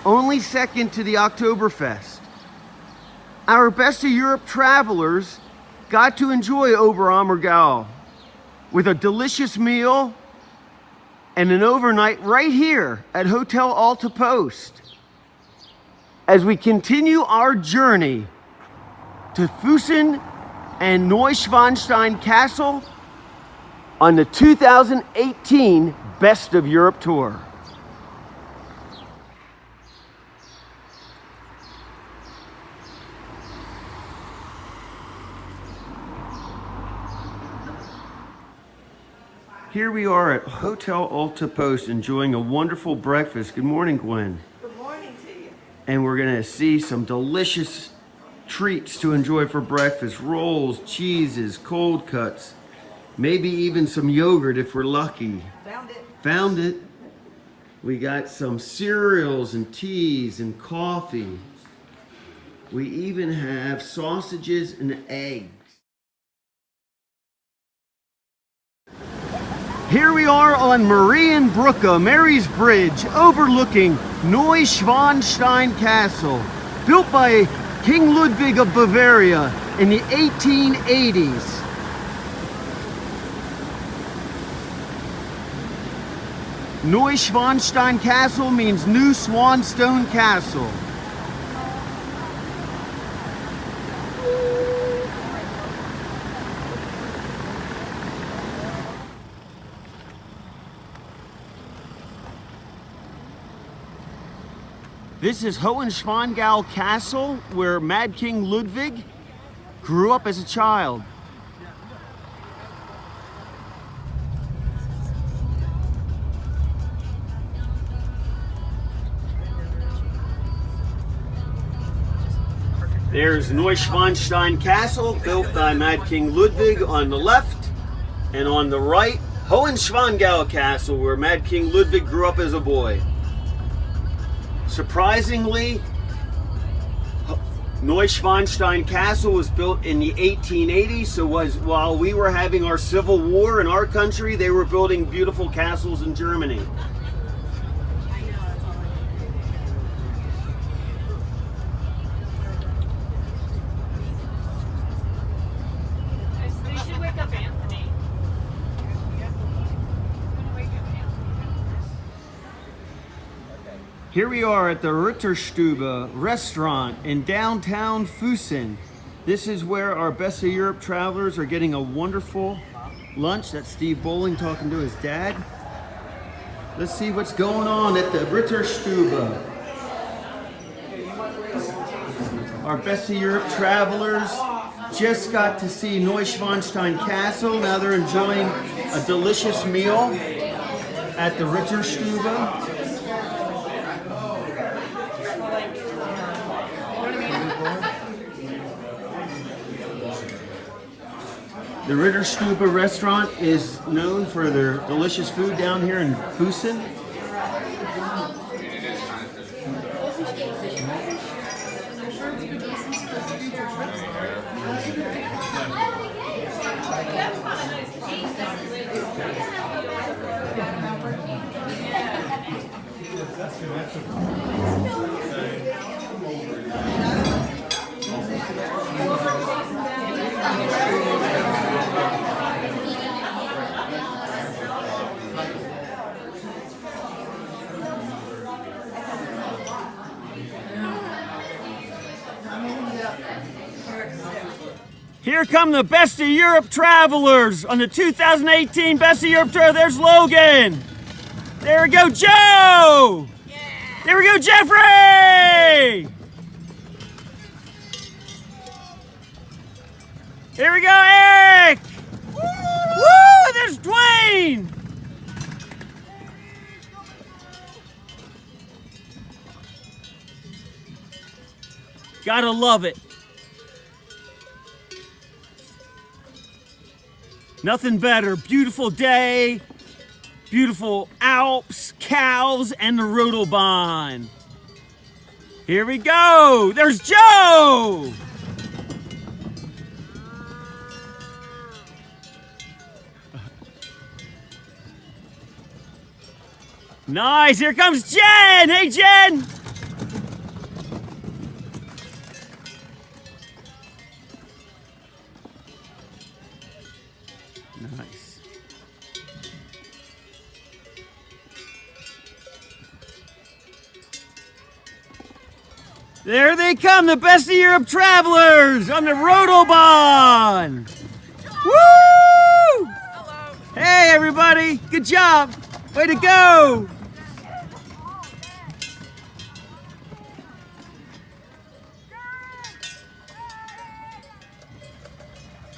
only second to the Oktoberfest. Our Best of Europe travelers got to enjoy Oberammergau with a delicious meal and an overnight right here at Hotel Alta Post. As we continue our journey to Füssen and Neuschwanstein Castle on the 2018 Best of Europe Tour. Here we are at Hotel Alta Post enjoying a wonderful breakfast. Good morning, Gwen. Good morning to you. And we're gonna see some delicious treats to enjoy for breakfast. Rolls, cheeses, cold cuts, maybe even some yogurt if we're lucky. Found it. Found it. We got some cereals and teas and coffee. We even have sausages and eggs. Here we are on Marienbrücke, Mary's Bridge, overlooking Neuschwanstein Castle, built by King Ludwig of Bavaria in the 1880s. Neuschwanstein Castle means New Swanstone Castle. This is Hohenschwangau Castle, where Mad King Ludwig grew up as a child. There's Neuschwanstein Castle, built by Mad King Ludwig on the left, and on the right, Hohenschwangau Castle, where Mad King Ludwig grew up as a boy. Surprisingly, Neuschwanstein Castle was built in the 1880s, so while we were having our civil war in our country, they were building beautiful castles in Germany. They should wake up Anthony. Here we are at the Ritterstube restaurant in downtown Füssen. This is where our Best of Europe travelers are getting a wonderful lunch. That's Steve Bowling talking to his dad. Let's see what's going on at the Ritterstube. Our Best of Europe travelers just got to see Neuschwanstein Castle. Now they're enjoying a delicious meal at the Ritterstube. The Ritterstube restaurant is known for their delicious food down here in Füssen. Here come the Best of Europe travelers on the 2018 Best of Europe tour. There's Logan. There we go, Joe. There we go, Jeffrey. Here we go, Eric. Woo! There's Dwayne. Gotta love it. Nothing better. Beautiful day, beautiful Alps, cows, and the Rotobahn. Here we go. There's Joe. Nice. Here comes Jen. Hey, Jen. Nice. There they come, the Best of Europe travelers on the Rotobahn. Woo! Hello. Hey, everybody. Good job. Way to go.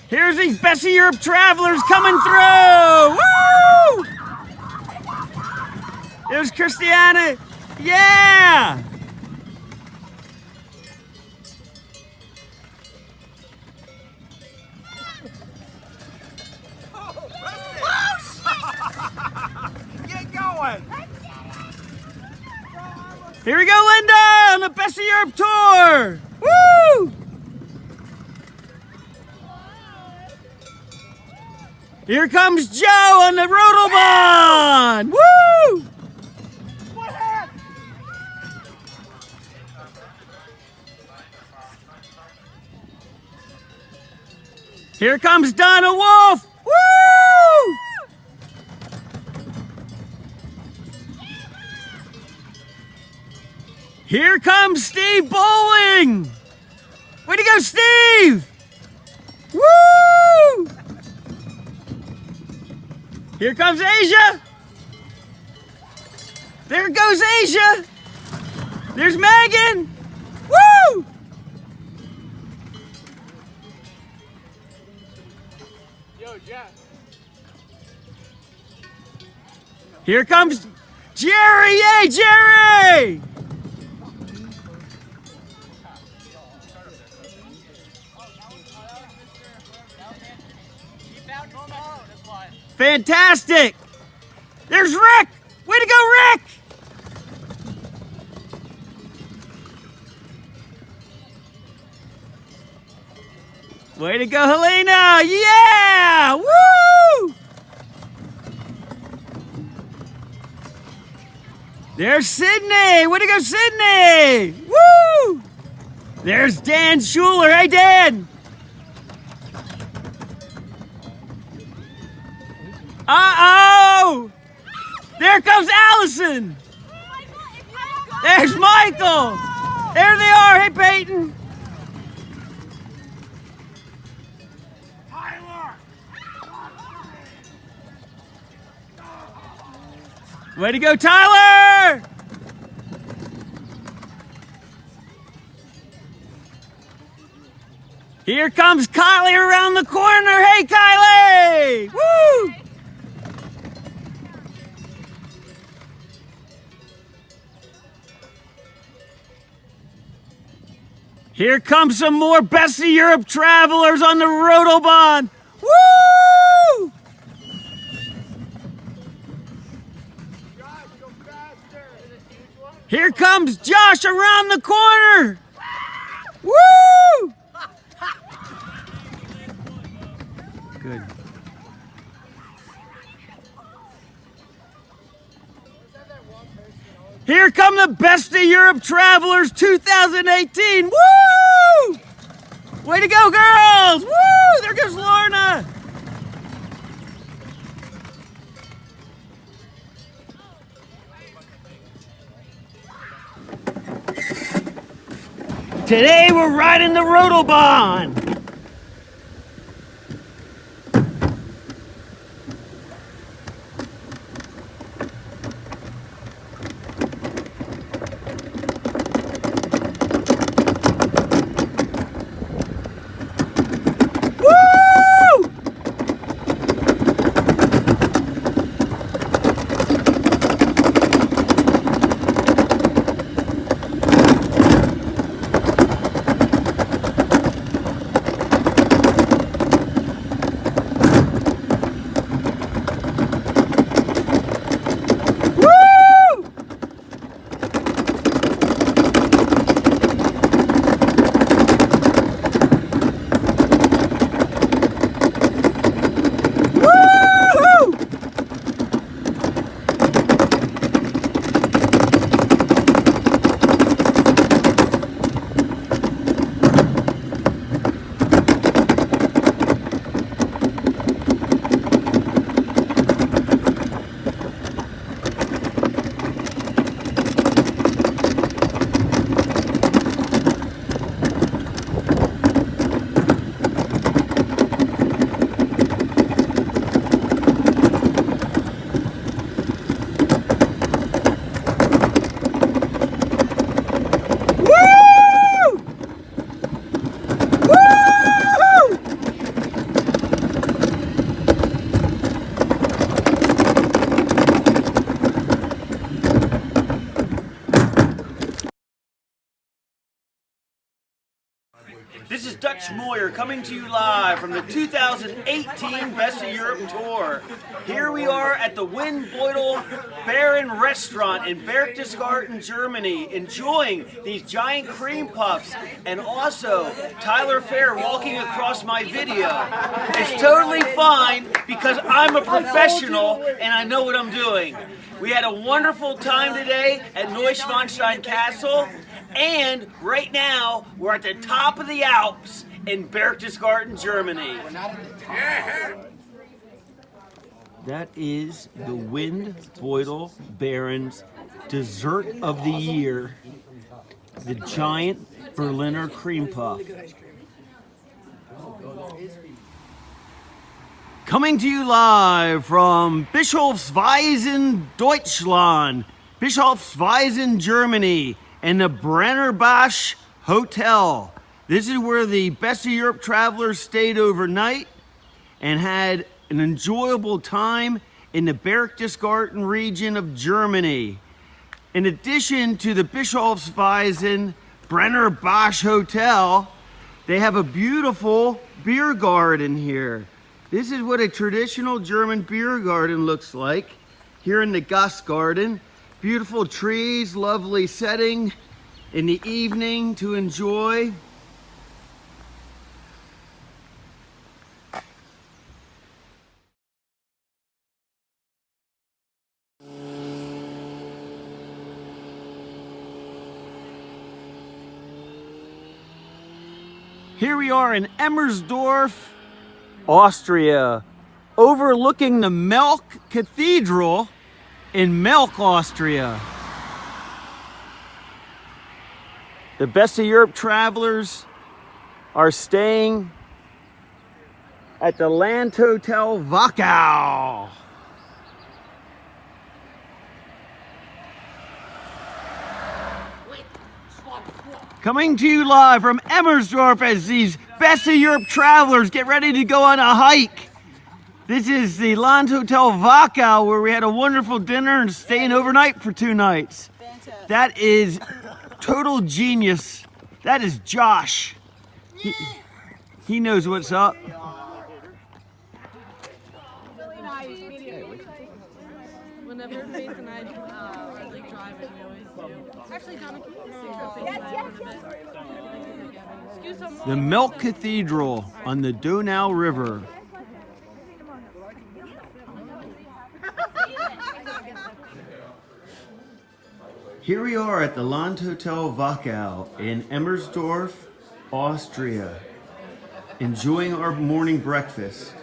Here's these Best of Europe travelers coming through! Woo! There's Christiana. Yeah! Get going! Here we go, Linda, on the Best of Europe tour! Woo! Here comes Joe on the Rotobahn! Woo! Here comes Donna Wolf! Woo! Here comes Steve Bowling! Way to go, Steve! Woo! Here comes Asia! There goes Asia! There's Megan! Woo! Yo, Jeff. Here comes Jerry! Yay, Jerry! Fantastic! There's Rick! Way to go, Rick! Way to go, Helena! Yeah! Woo! There's Sydney! Way to go, Sydney! Woo! There's Dan Schuler. Hey, Dan! Uh-oh! There comes Allison! There's Michael. There they are. Hey, Peyton. Way to go, Tyler! Here comes Kylie around the corner. Hey, Kylie! Woo! Here comes some more Best of Europe travelers on the Rotobahn. Woo! Here comes Josh around the corner. Woo! Good. Here come the Best of Europe Travelers 2018. Woo! Way to go, girls! Woo! There goes Lorna. Today we're riding the Rotobahn. This is Dutch Moyer coming to you live from the 2018 Best of Europe Tour. Here we are at the Windbeutel Baron Restaurant in Berchtesgaden, Germany, enjoying these giant cream puffs, and also Tyler Fair walking across my video. It's totally fine because I'm a professional and I know what I'm doing. We had a wonderful time today at Neuschwanstein Castle. And right now, we're at the top of the Alps in Berchtesgaden, Germany. That is the Windbeutel Baron's dessert of the year, the giant Berliner cream puff. Coming to you live from Bischofsweisen, Deutschland, Bischofsweisen, Germany, and the Brennerbash Hotel. This is where the Best of Europe travelers stayed overnight and had an enjoyable time in the Berchtesgaden region of Germany. In addition to the Bischofsweisen Brennerbash Hotel, they have a beautiful beer garden here. This is what a traditional German beer garden looks like here in the Gastgarten. Beautiful trees, lovely setting in the evening to enjoy. Here we are in Emmersdorf, Austria, overlooking the Melk Cathedral in Melk, Austria. The Best of Europe travelers are staying at the Land Hotel Wachau. Coming to you live from Emmersdorf as these Best of Europe travelers get ready to go on a hike. This is the Land Hotel Wachau, where we had a wonderful dinner and staying overnight for 2 nights. Fantastic. That is total genius. That is Josh. He knows what's up. Whenever Faith and I are like driving, we always do. Actually, Donna, can you see Faith and I a little bit? Excuse me. The Milk Cathedral on the Donau River. Here we are at the Land Hotel Wachau in Emmersdorf, Austria, enjoying our morning breakfast.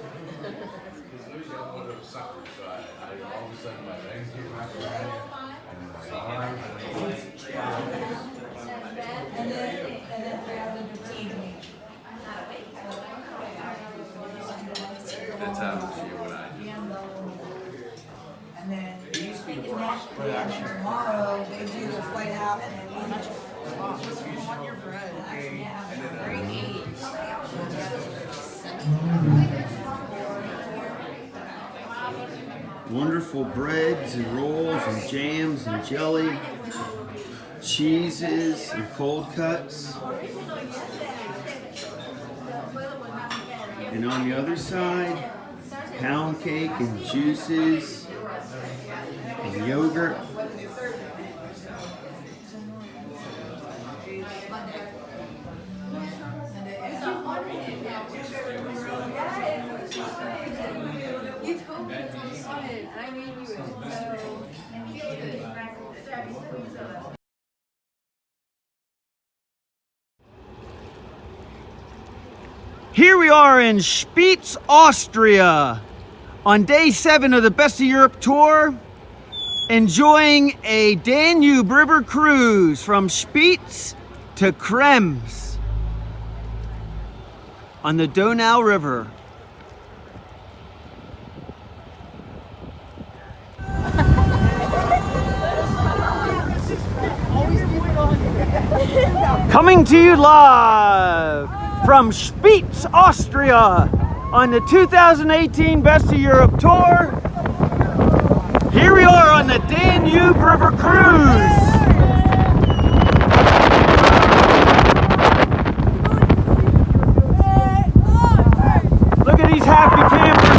And then tomorrow they do the flight out and then we want your bread. Wonderful breads and rolls and jams and jelly, cheeses and cold cuts. And on the other side, pound cake and juices and yogurt. Here we are in Spitz, Austria, on day 7 of the Best of Europe tour, enjoying a Danube River cruise from Spitz to Krems on the Donau River. Coming to you live from Spitz, Austria, on the 2018 Best of Europe tour. Here we are on the Danube River cruise. Look at these happy campers.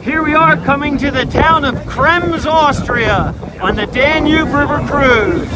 Here we are coming to the town of Krems, Austria on the Danube River cruise.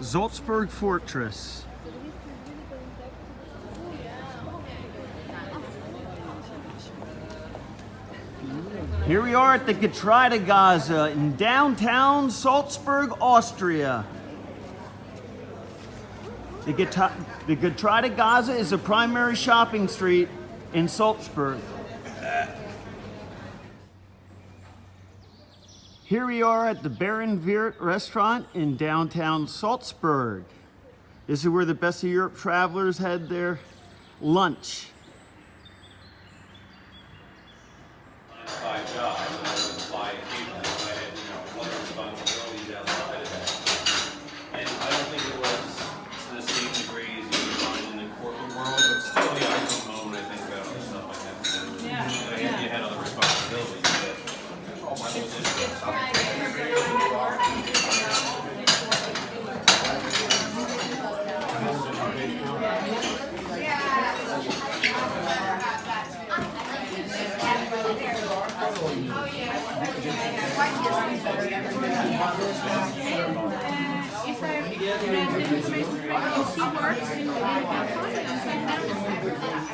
Salzburg Fortress. Here we are at the Getreidegase in downtown Salzburg, Austria. The Getreidegase is a primary shopping street in Salzburg. Here we are at the Barenwirt restaurant in downtown Salzburg. This is where the Best of Europe travelers had their lunch.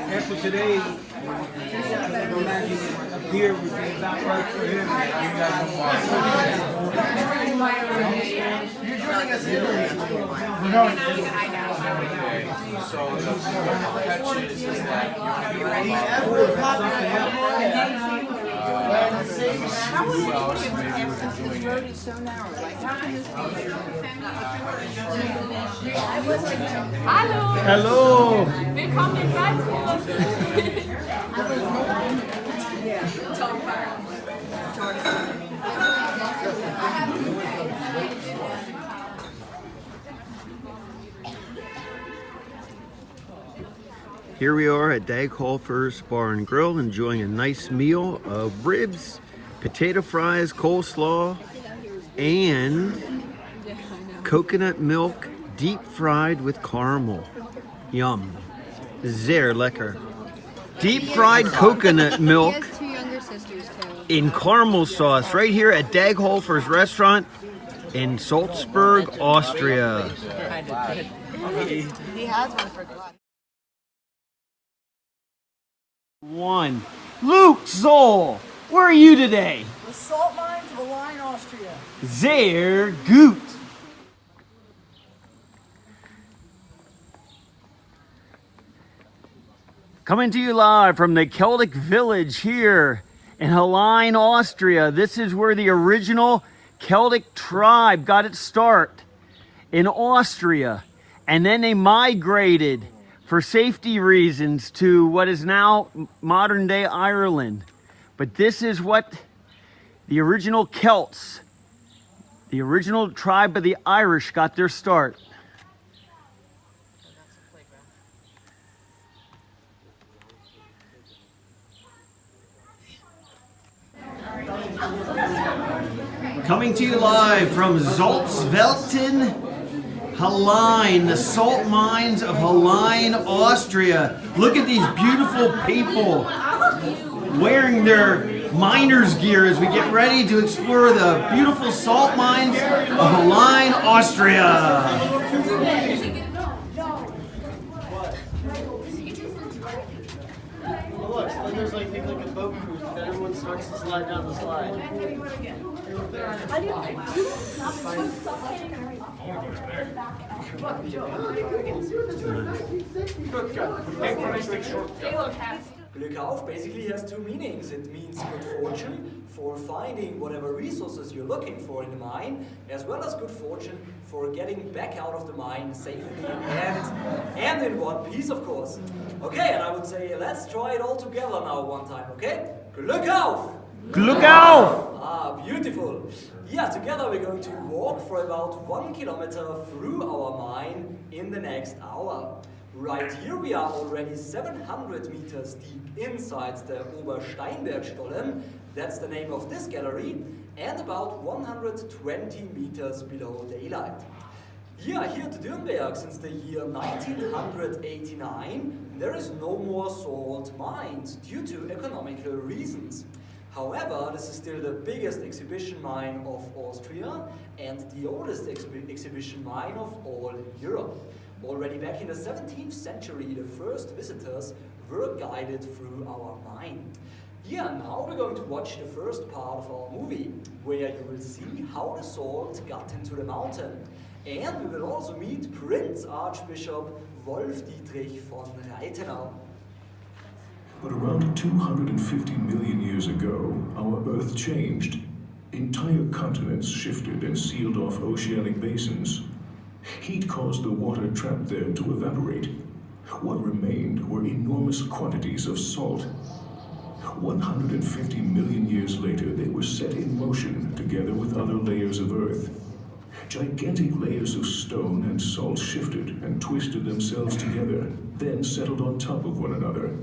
After today, here would be about right for him. You're joining us in. So the catch is that you're going How would you do it if this road is so narrow? Like, how can this be? Hallo! Hello! Willkommen in Salzburg! Here we are at Daghofer's Bar and Grill enjoying a nice meal of ribs, potato fries, coleslaw, and coconut milk deep fried with caramel. Yum. Sehr lecker. Deep fried coconut milk in caramel sauce right here at Daghofer's restaurant in Salzburg, Austria. He has one for God. One. Luke Zoll, where are you today? The salt mines of Align, Austria. Sehr gut. Coming to you live from the Celtic Village here in Hallein, Austria. This is where the original Celtic tribe got its start in Austria. And then they migrated for safety reasons to what is now modern day Ireland. But this is what the original Celts, the original tribe of the Irish, got their start. Coming to you live from Salzwelten, Hallein, the salt mines of Hallein, Austria. Look at these beautiful people wearing their miner's gear as we get ready to explore the beautiful salt mines of Hallein, Austria. Look, so then there's like maybe like a boat cruise, but then everyone starts to slide down the slide. Glück auf basically has two meanings. It means good fortune for finding whatever resources you're looking for in the mine, as well as good fortune for getting back out of the mine safely and in one piece, of course. Okay, and I would say let's try it all together now one time, okay? Glück auf! Glück auf! Ah, beautiful. Yeah, together we're going to walk for about 1 kilometer through our mine in the next hour. Right here we are already 700 meters deep inside the Obersteinbergstollen, that's the name of this gallery, and about 120 meters below daylight. Yeah, here at Dürnberg since the year 1989, there is no more salt mines due to economical reasons. However, this is still the biggest exhibition mine of Austria and the oldest exhibition mine of all Europe. Already back in the 17th century, the first visitors were guided through our mine. Yeah, now we're going to watch the first part of our movie, where you will see how the salt got into the mountain. And we will also meet Prince Archbishop Wolf Dietrich von Reithenau. But around 250 million years ago, our Earth changed. Entire continents shifted and sealed off oceanic basins. Heat caused the water trapped there to evaporate. What remained were enormous quantities of salt. 150 million years later, they were set in motion together with other layers of Earth. Gigantic layers of stone and salt shifted and twisted themselves together, then settled on top of one another.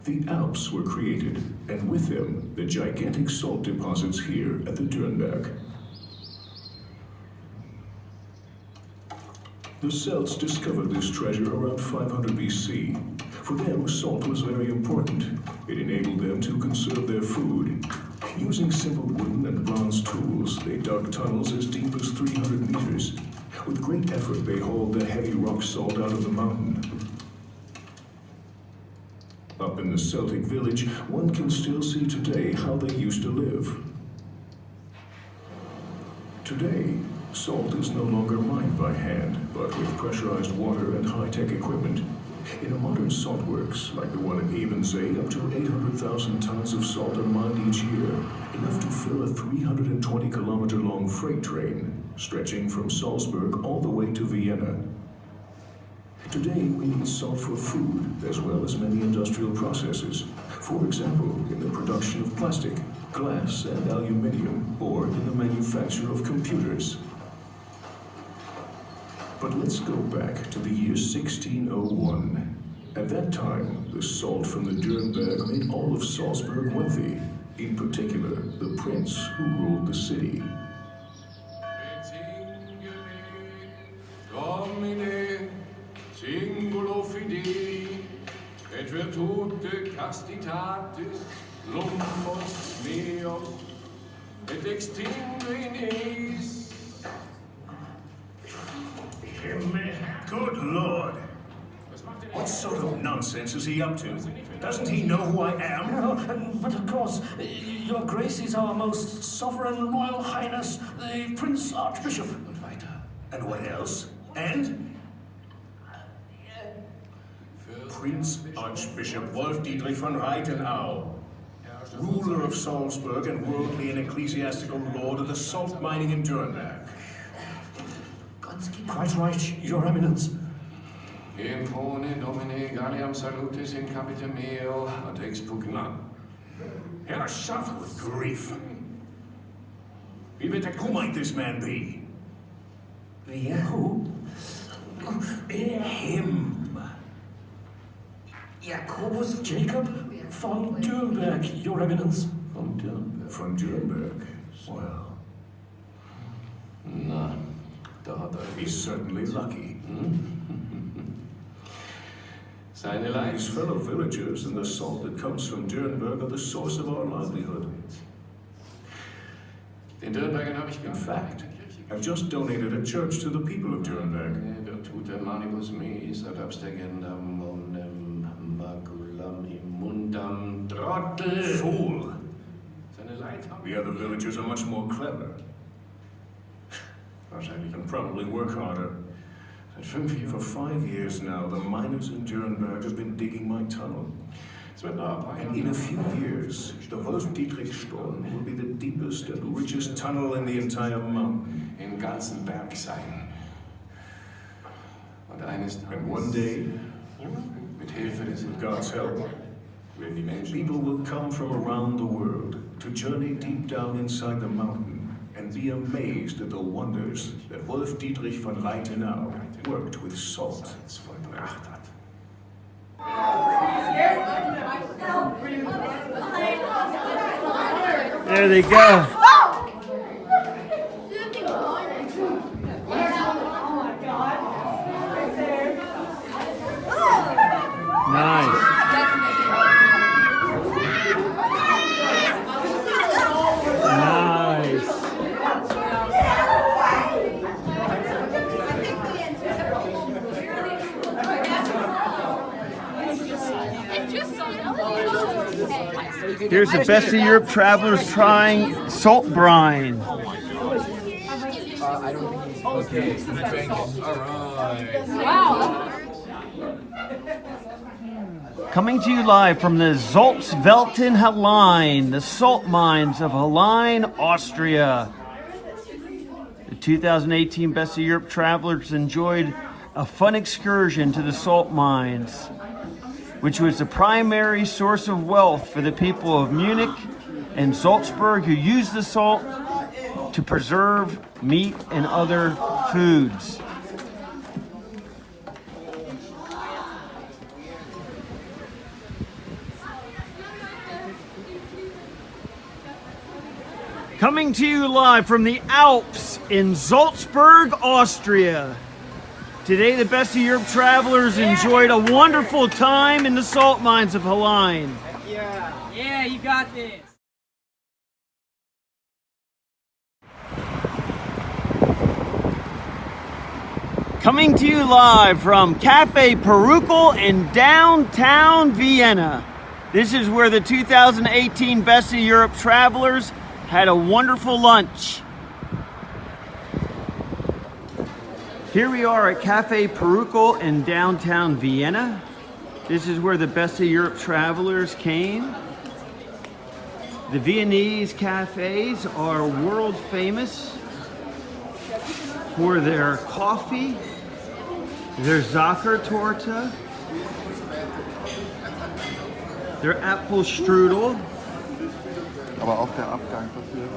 The Alps were created, and with them, the gigantic salt deposits here at the Dürnberg. The Celts discovered this treasure around 500 BC. For them, salt was very important. It enabled them to conserve their food. Using simple wooden and bronze tools, they dug tunnels as deep as 300 meters. With great effort, they hauled the heavy rock salt out of the mountain. Up in the Celtic village, one can still see today how they used to live. Today, salt is no longer mined by hand, but with pressurized water and high-tech equipment. In a modern saltworks, like the one in Ebensee, up to 800,000 tons of salt are mined each year, enough to fill a 320-kilometer-long freight train, stretching from Salzburg all the way to Vienna. Today, we need salt for food, as well as many industrial processes. For example, in the production of plastic, glass, and aluminium, or in the manufacture of computers. But let's go back to the year 1601. At that time, the salt from the Dürnberg made all of Salzburg wealthy, in particular, the prince who ruled the city. Singulo fidei, et virtute castitatis, lumbos meos, et extinguinis. Good Lord! What sort of nonsense is he up to? Doesn't he know who I am? No, but of course, your grace is our most sovereign royal highness, the Prince Archbishop. And what else? And? Prince Archbishop Wolf Dietrich von Reithenau, ruler of Salzburg and worldly and ecclesiastical lord of the salt mining in Dürnberg. Quite right, Your Eminence. Impone Domine Galliam salutis in capite meo ad expugna. Herrschaft with grief. Who might this man be? Who? Him. Jacobus Jacob von Dürnberg, Your Eminence. Von Dürnberg? Well, Na, da hat He's certainly lucky. Seine His fellow villagers and the salt that comes from Dürnberg are the source of our livelihood. Den Dürnbergern habe ich In fact, I've just donated a church to the people of Dürnberg. Virtute manibus meis ad abstegendam omnem maculam immundam Trottel. Fool! Seine Leid haben The other villagers are much more clever. wahrscheinlich And probably work harder. For 5 years now, the miners in Dürnberg have been digging my tunnel. And in a few years, the Wolf-Dietrich-Sturm will be the deepest and richest tunnel in the entire mountain. im ganzen Berg sein. Und eines And one day, mit Hilfe des with God's help, people will come from around the world to journey deep down inside the mountain and be amazed at the wonders that Wolf Dietrich von Reithenau worked with salt. vollbracht hat. There they go. Nice. Here's the best of Europe travelers trying salt brine. Okay, thank you. All right. Wow. Coming to you live from the Salzwelten Hallein, the salt mines of Hallein, Austria. The 2018 Best of Europe travelers enjoyed a fun excursion to the salt mines, which was the primary source of wealth for the people of Munich and Salzburg, who used the salt to preserve meat and other foods. Coming to you live from the Alps in Salzburg, Austria. Today, the Best of Europe travelers enjoyed a wonderful time in the salt mines of Hallein. Yeah, you got this. Coming to you live from Cafe Perukel in downtown Vienna. This is where the 2018 Best of Europe travelers had a wonderful lunch. Here we are at Cafe Perukel in downtown Vienna. This is where the Best of Europe travelers came. The Viennese cafes are world famous for their coffee, their Zuckertorte, their Apfelstrudel. Aber auch der Abgang dafür.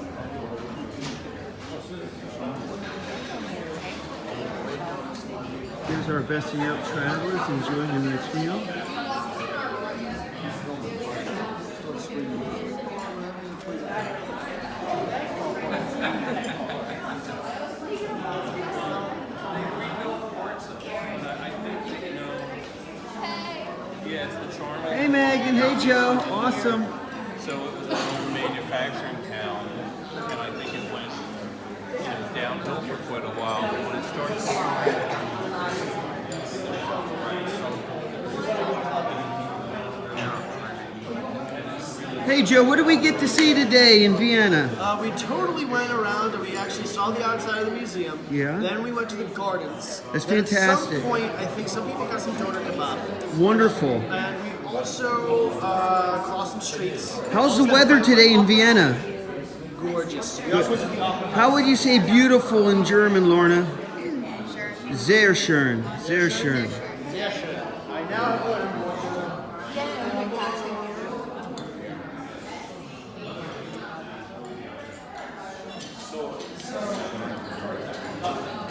Here's our Best of Europe travelers enjoying a nice meal. Hey Megan, hey Joe, awesome. So it was an old manufacturing town, and I think it went downhill for quite a while. But when it started Hey Joe, what did we get to see today in Vienna? We totally went around and we actually saw the outside of the museum. Yeah. Then we went to the gardens. That's Then fantastic. At some point, I think some people got some doner kebab. Wonderful. And we also crossed some streets. How's the weather today in Vienna? Gorgeous. We also went to the opera. How would you say beautiful in German, Lorna? Sehr schön. Sehr schön. Sehr schön. I now have learned more.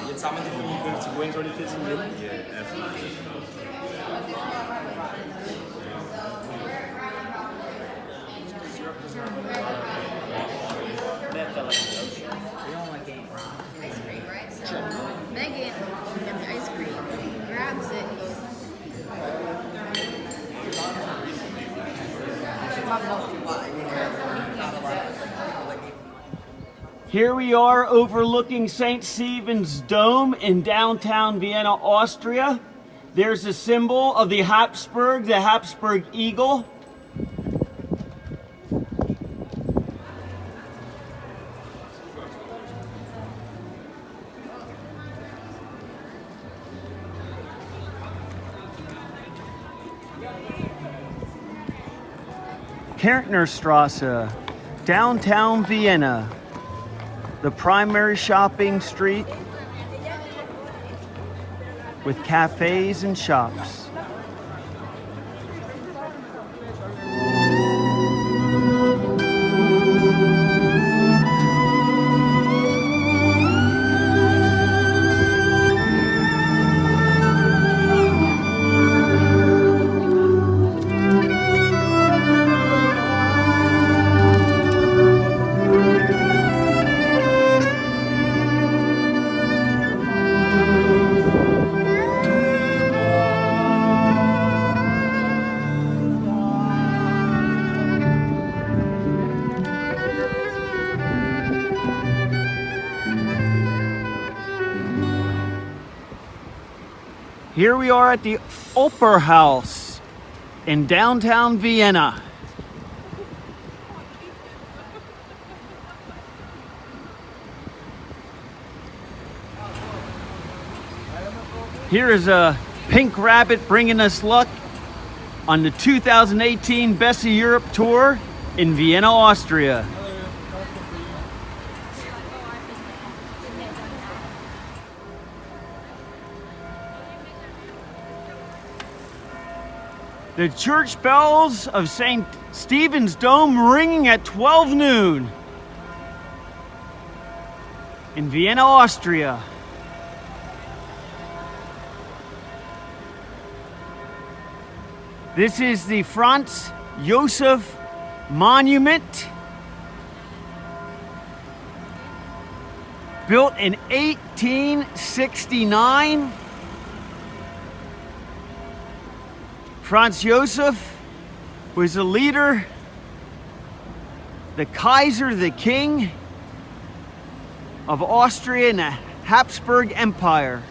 Jetzt haben wir die 55, wohin soll ich jetzt gehen? We don't like game. Here we are overlooking St. Stephen's Dome in downtown Vienna, Austria. There's a symbol of the Habsburg eagle. Kärntnerstrasse, downtown Vienna, the primary shopping street with cafes and shops. Here we are at the Opernhaus in downtown Vienna. Here is a pink rabbit bringing us luck on the 2018 Best of Europe tour in Vienna, Austria. The church bells of St. Stephen's Dome ringing at 12 noon in Vienna, Austria. This is the Franz Josef Monument, built in 1869. Franz Josef was a leader, the Kaiser, the king of Austria and the Habsburg Empire.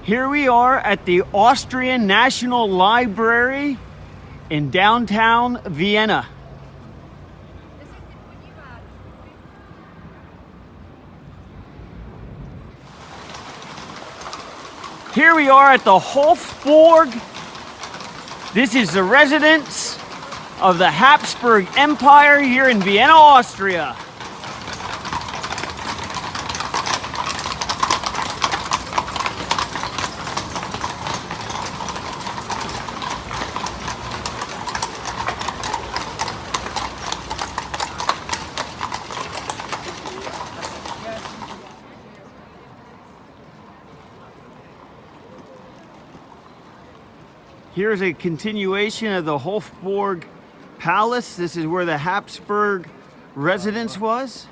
Here we are at the Austrian National Library in downtown Vienna. Here we are at the Hofburg. This is the residence of the Habsburg Empire here in Vienna, Austria. Here's a continuation of the Hofburg Palace. This is where the Habsburg residence was.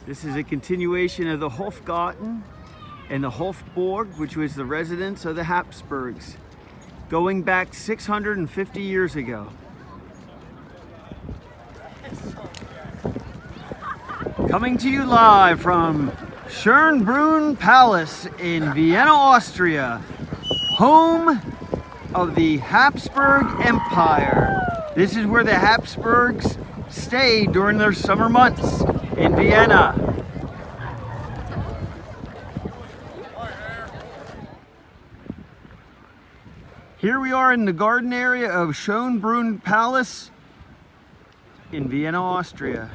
This is a continuation of the Hofgarten and the Hofburg, which was the residence of the Habsburgs, going back 650 years ago. Coming to you live from Schönbrunn Palace in Vienna, Austria, home of the Habsburg Empire. This is where the Habsburgs stayed during their summer months in Vienna. Here we are in the garden area of Schönbrunn Palace in Vienna, Austria.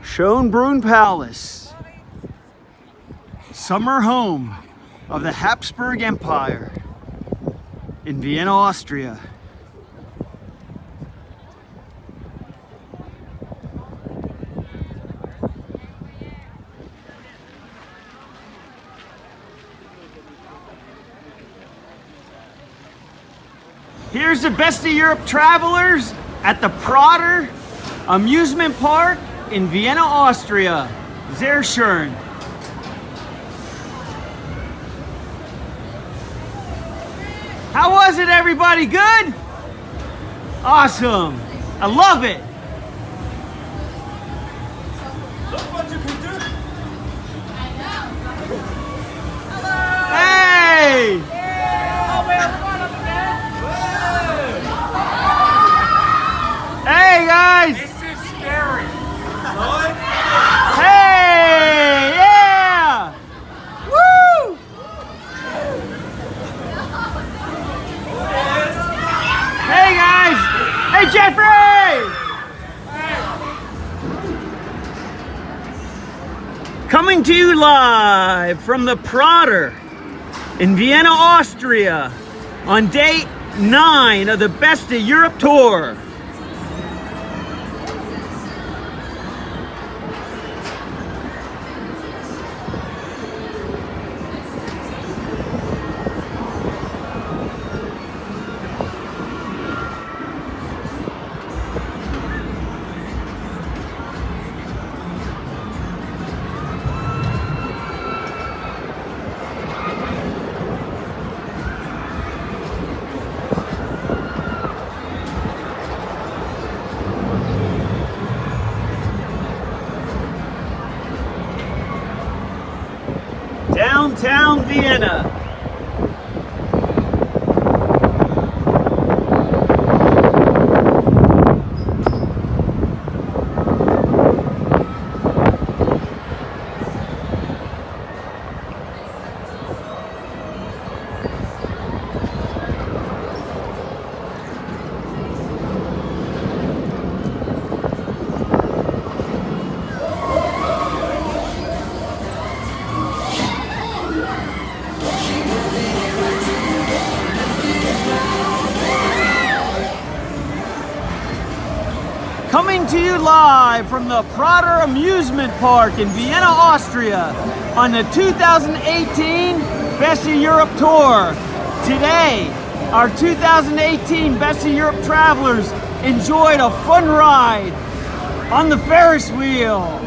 Schönbrunn Palace, summer home of the Habsburg Empire in Vienna, Austria. Here's the best of Europe travelers at the Prater Amusement Park in Vienna, Austria. Sehr schön. How was it, everybody? Good? Awesome. I love it. Look what you can do. Hey! Hey, guys! This is scary. Hey! Yeah! Woo! Hey, guys! Hey, Jeffrey! Coming to you live from the Prater in Vienna, Austria on day 9 of the Best of Europe tour. Downtown Vienna. Coming to you live from the Prater Amusement Park in Vienna, Austria on the 2018 Best of Europe Tour. Today, our 2018 Best of Europe travelers enjoyed a fun ride on the Ferris wheel.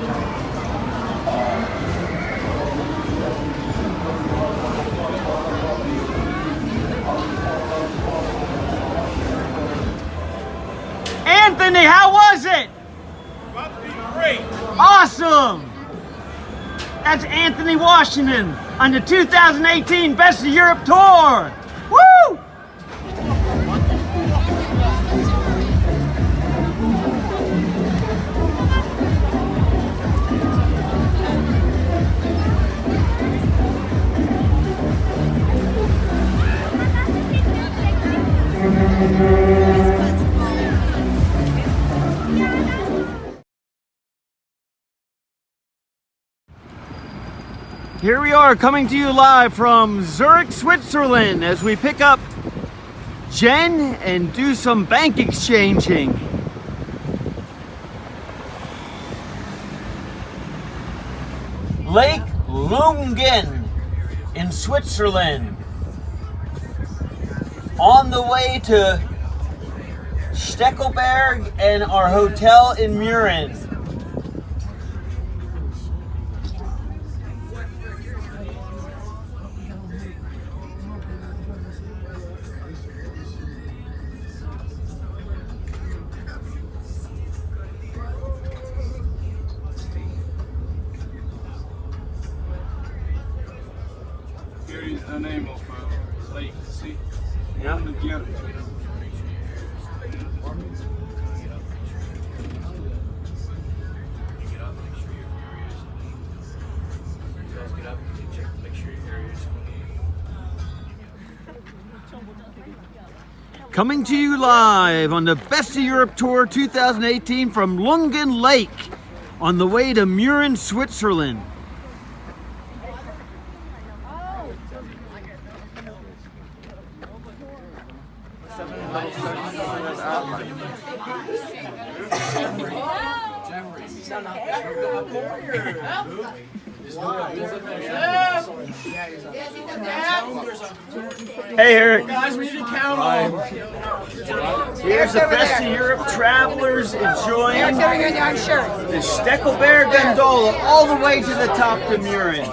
Anthony, how was it? About to be great. Awesome! That's Anthony Washington on the 2018 Best of Europe Tour. Woo! Here we are coming to you live from Zurich, Switzerland as we pick up Jen and do some bank exchanging. Lake Lungen in Switzerland. On the way to Steckelberg and our hotel in Mürren. Here is the name of lake. See? Yeah. Together. Coming to you live on the Best of Europe Tour 2018 from Lungen Lake on the way to Mürren, Switzerland. Hey, Eric. Guys, we need to count them. Here's the best of Europe travelers enjoying the Steckelberg gondola all the way to the top to Mürren.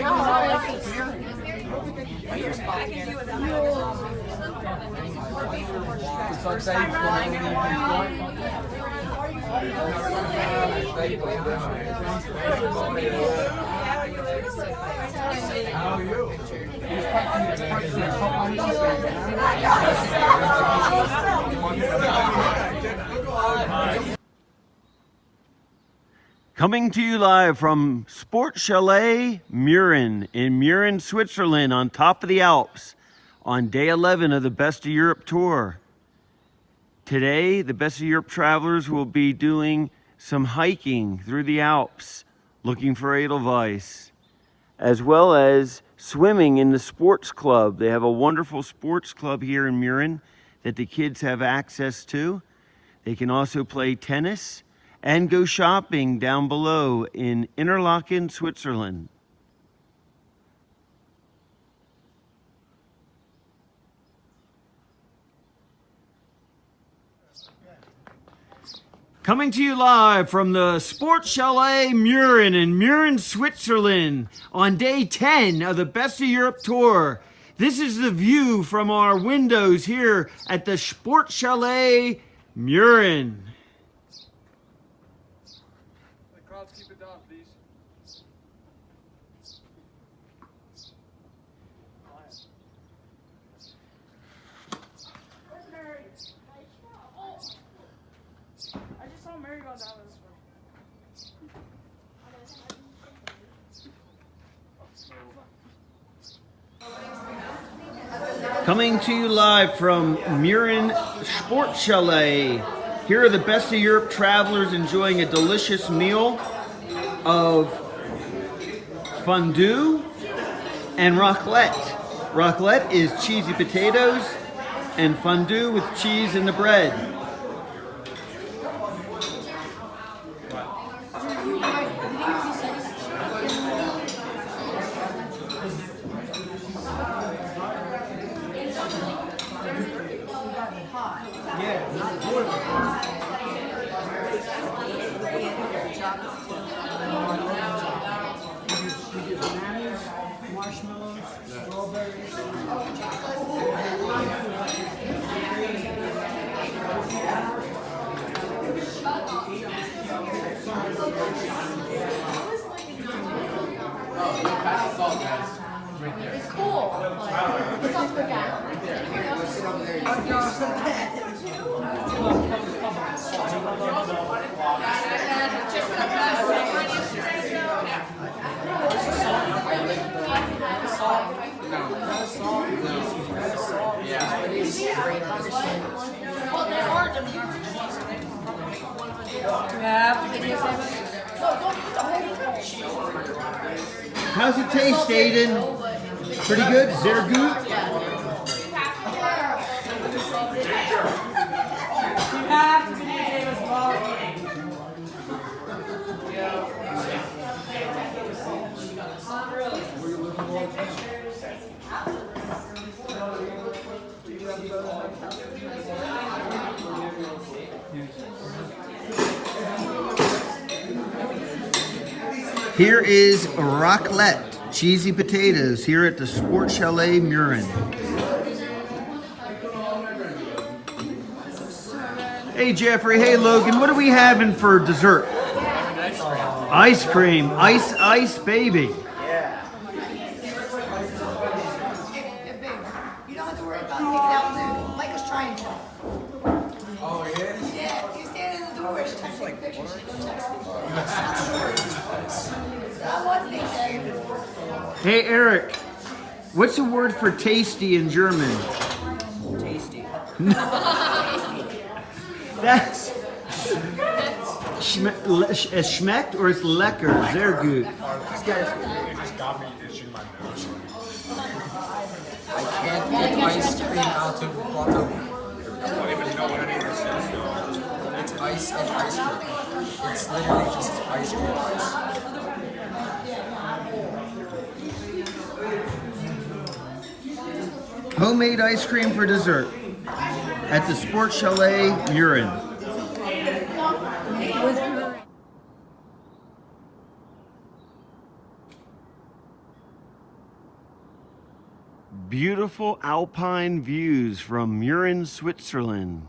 How are you? Coming to you live from Sport Chalet Mürren in Mürren, Switzerland, on top of the Alps, on day 11 of the Best of Europe tour. Today, the Best of Europe travelers will be doing some hiking through the Alps, looking for Edelweiss, as well as swimming in the sports club. They have a wonderful sports club here in Mürren that the kids have access to. They can also play tennis and go shopping down below in Interlaken, Switzerland. Coming to you live from the Sport Chalet Mürren in Mürren, Switzerland, on day 10 of the Best of Europe tour. This is the view from our windows here at the Sport Chalet Mürren. The crowds keep it down, please. Where's Mary? I just saw Mary go down this way. Coming to you live from Mürren Sport Chalet. Here are the Best of Europe travelers enjoying a delicious meal of fondue and raclette. Raclette is cheesy potatoes and fondue with cheese in the bread. Marshmallows, strawberries, It's cool, but it's not work out. How's it taste, Aiden? Pretty good? Sehr gut? Here is raclette, cheesy potatoes, here at the Sport Chalet Mürren. Hey Jeffrey, hey Logan, what are we having for dessert? Ice cream, ice baby. You don't have to worry about taking out food. Micah's trying to. Oh, he is? Yeah, you stand in the door, she's trying to take pictures, she's going to text me. I want things. Hey Eric, what's the word for tasty in German? Tasty. That's es schmeckt or it's lecker? Sehr gut. These guys, they just got me itching my nose. I can't get ice cream out of bottle. I don't even know what any of this is, though. It's ice and ice cream. It's literally just ice cream ice. Homemade ice cream for dessert at the Sports Chalet Murin. Beautiful alpine views from Murin, Switzerland.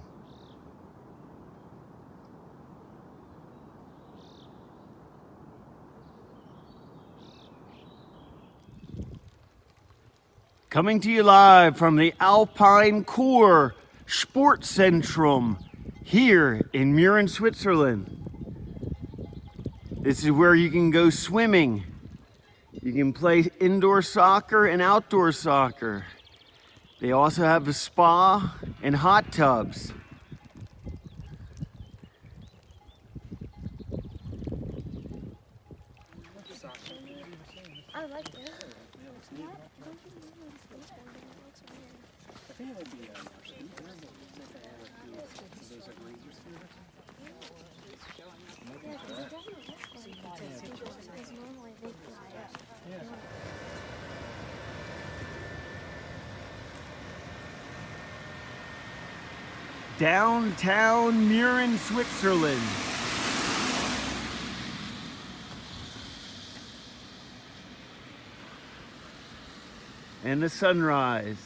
Coming to you live from the Alpine Kur Sportzentrum here in Murin, Switzerland. This is where you can go swimming. You can play indoor soccer and outdoor soccer. They also have a spa and hot tubs. I like this. Downtown Murin, Switzerland. And the sunrise.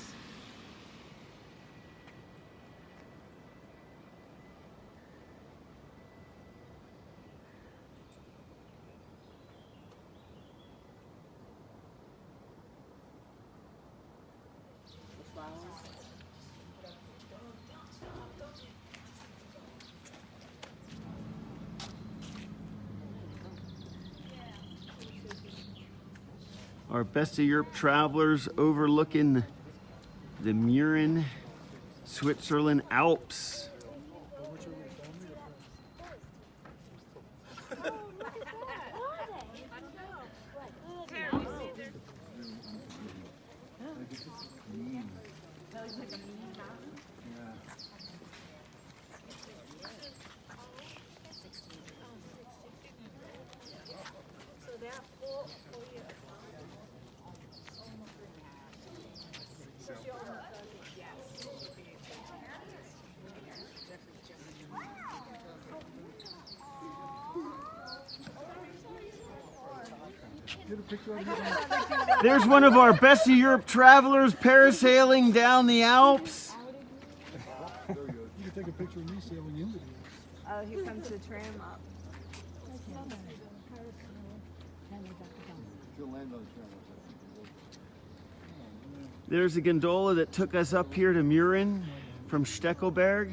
Our Best of Europe travelers overlooking the Murin, Switzerland Alps. There's one of our Best of Europe travelers parasailing down the Alps. You can take a picture of me sailing into the Oh, here comes the tram up. There's a gondola that took us up here to Murin from Steckelberg.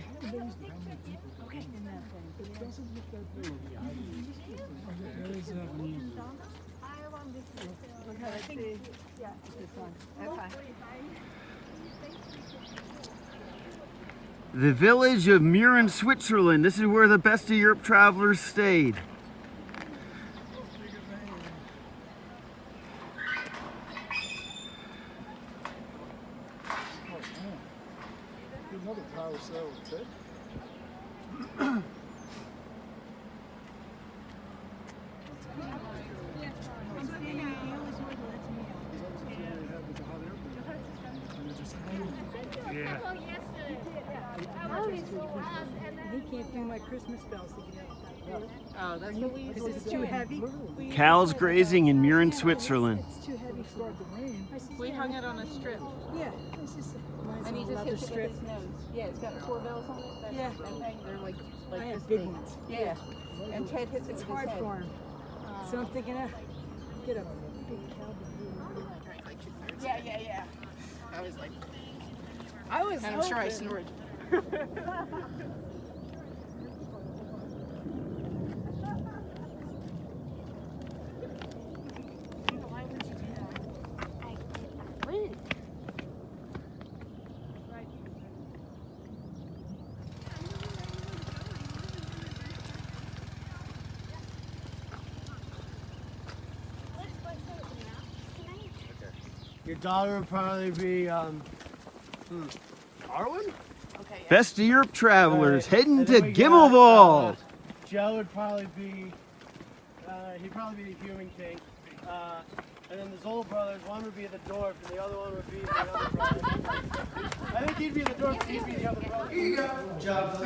The village of Murin, Switzerland. This is where the Best of Europe travelers stayed. Another power sail with Yeah. He can't do my Christmas bells to get out. Oh, that's what we because it's too heavy. Cows grazing in Murin, Switzerland. It's too heavy for the rain. We hung it on a strip. Yeah. And he just hits it with his nose. Yeah, it's got 4 bells on it. That's Yeah. They're like I this have big big. ones. Yeah. And Ted hits it It's with hard his head. for him. So I'm thinking, get a big cowboy. Yeah. I was like, And I'm sure I snored. Your daughter would probably be, Arwen? Okay. Best of Europe travelers heading And to then we got, Gimmelwald. Joe would probably be, he'd probably be the Human King. And then the Zoll brothers, one would be the dwarf and the other one would be the other brother. I think he'd be the dwarf and he'd be the other brother. Here you go. Good job,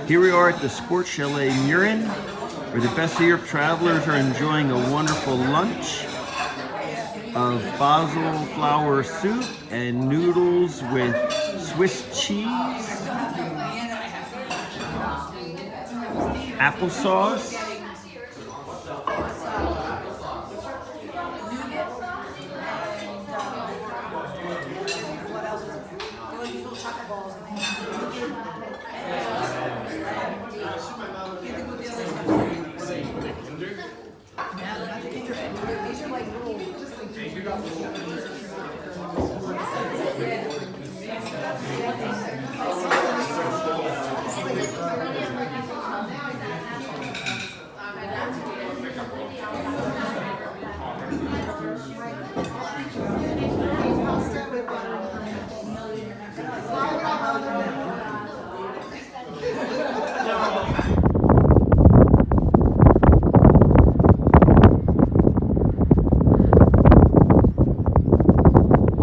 Here we are at the Sports Chalet Murin, where the Best of Europe travelers are enjoying a wonderful lunch of basil flour soup and noodles with Swiss cheese, applesauce,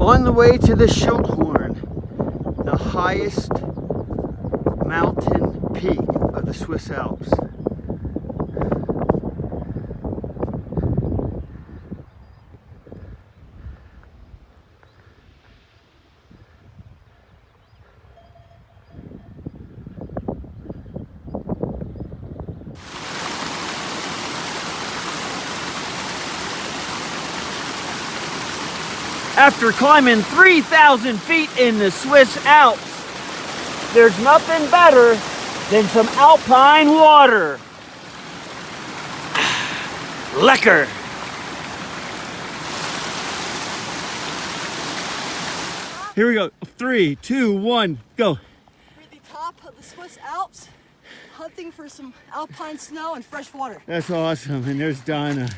on the way to the Schildhorn, the highest mountain peak of the Swiss Alps. After climbing 3,000 feet in the Swiss Alps, there's nothing better than some alpine water. Lecker. Here we go. 3, 2, 1, go. We're at the top of the Swiss Alps, hunting for some alpine snow and fresh water. That's awesome. And there's Donna.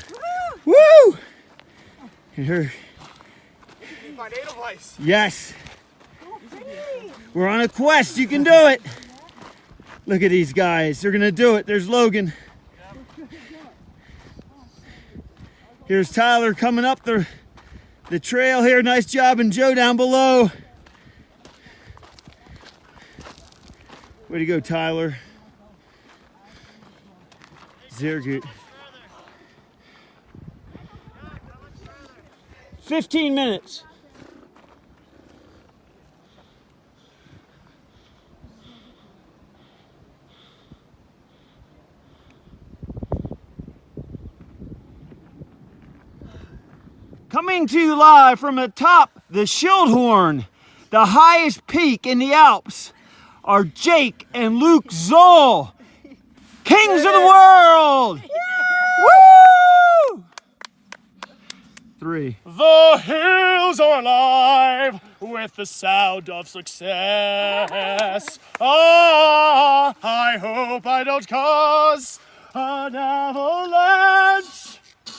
Woo! Woo! And her. Yes. We're on a quest. You can do it. Look at these guys. They're going to do it. There's Logan. Here's Tyler coming up the trail here. Nice job. And Joe down below. Way to go, Tyler. Sehr gut. 15 minutes. Coming to you live from atop the Schildhorn, the highest peak in the Alps, are Jake and Luke Zoll, kings of the world! Woo! 3. The hills are alive with the sound of success. Ah, I hope I don't cause an avalanche.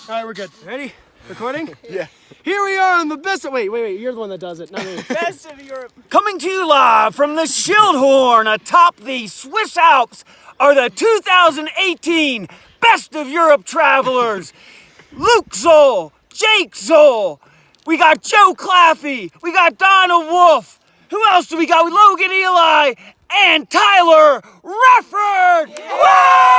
All right, we're good. Ready? Recording? Yeah. Here we are on the best of, wait, you're the one that does it, not me. Best of Europe. Coming to you live from the Schildhorn atop the Swiss Alps are the 2018 Best of Europe travelers. Luke Zoll, Jake Zoll, we got Joe Claffey, we got Donna Wolf. Who else do we got? Logan Eli and Tyler Refford. Woo!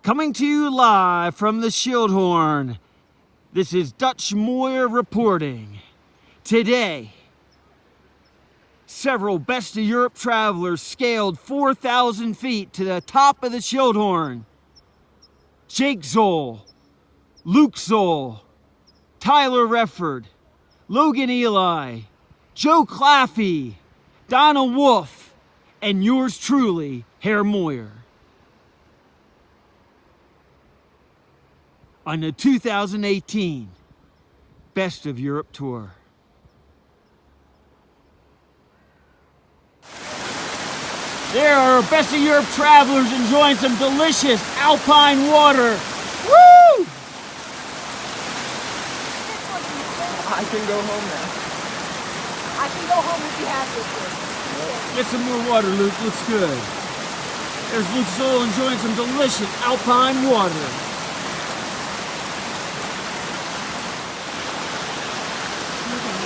Coming to you live from the Schildhorn, this is Dutch Moyer reporting. Today, several Best of Europe travelers scaled 4,000 feet to the top of the Schildhorn. Jake Zoll, Luke Zoll, Tyler Refford, Logan Eli, Joe Claffey, Donna Wolf, and yours truly, Herr Moyer. On the 2018 Best of Europe Tour. There are Best of Europe travelers enjoying some delicious alpine water. Woo! I can go home now. I can go home if you have this. Get some more water, Luke. Looks good. There's Luke Zoll enjoying some delicious alpine water.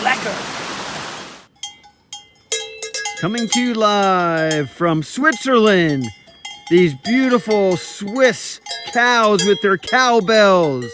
Lecker. Coming to you live from Switzerland. These beautiful Swiss cows with their cowbells.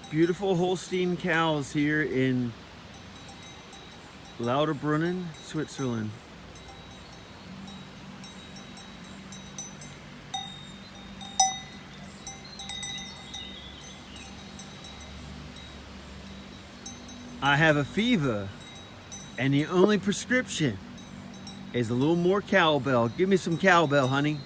Beautiful Holstein cows here in Lauterbrunnen, Switzerland. I have a fever, and the only prescription is a little more cowbell. Give me some cowbell, honey.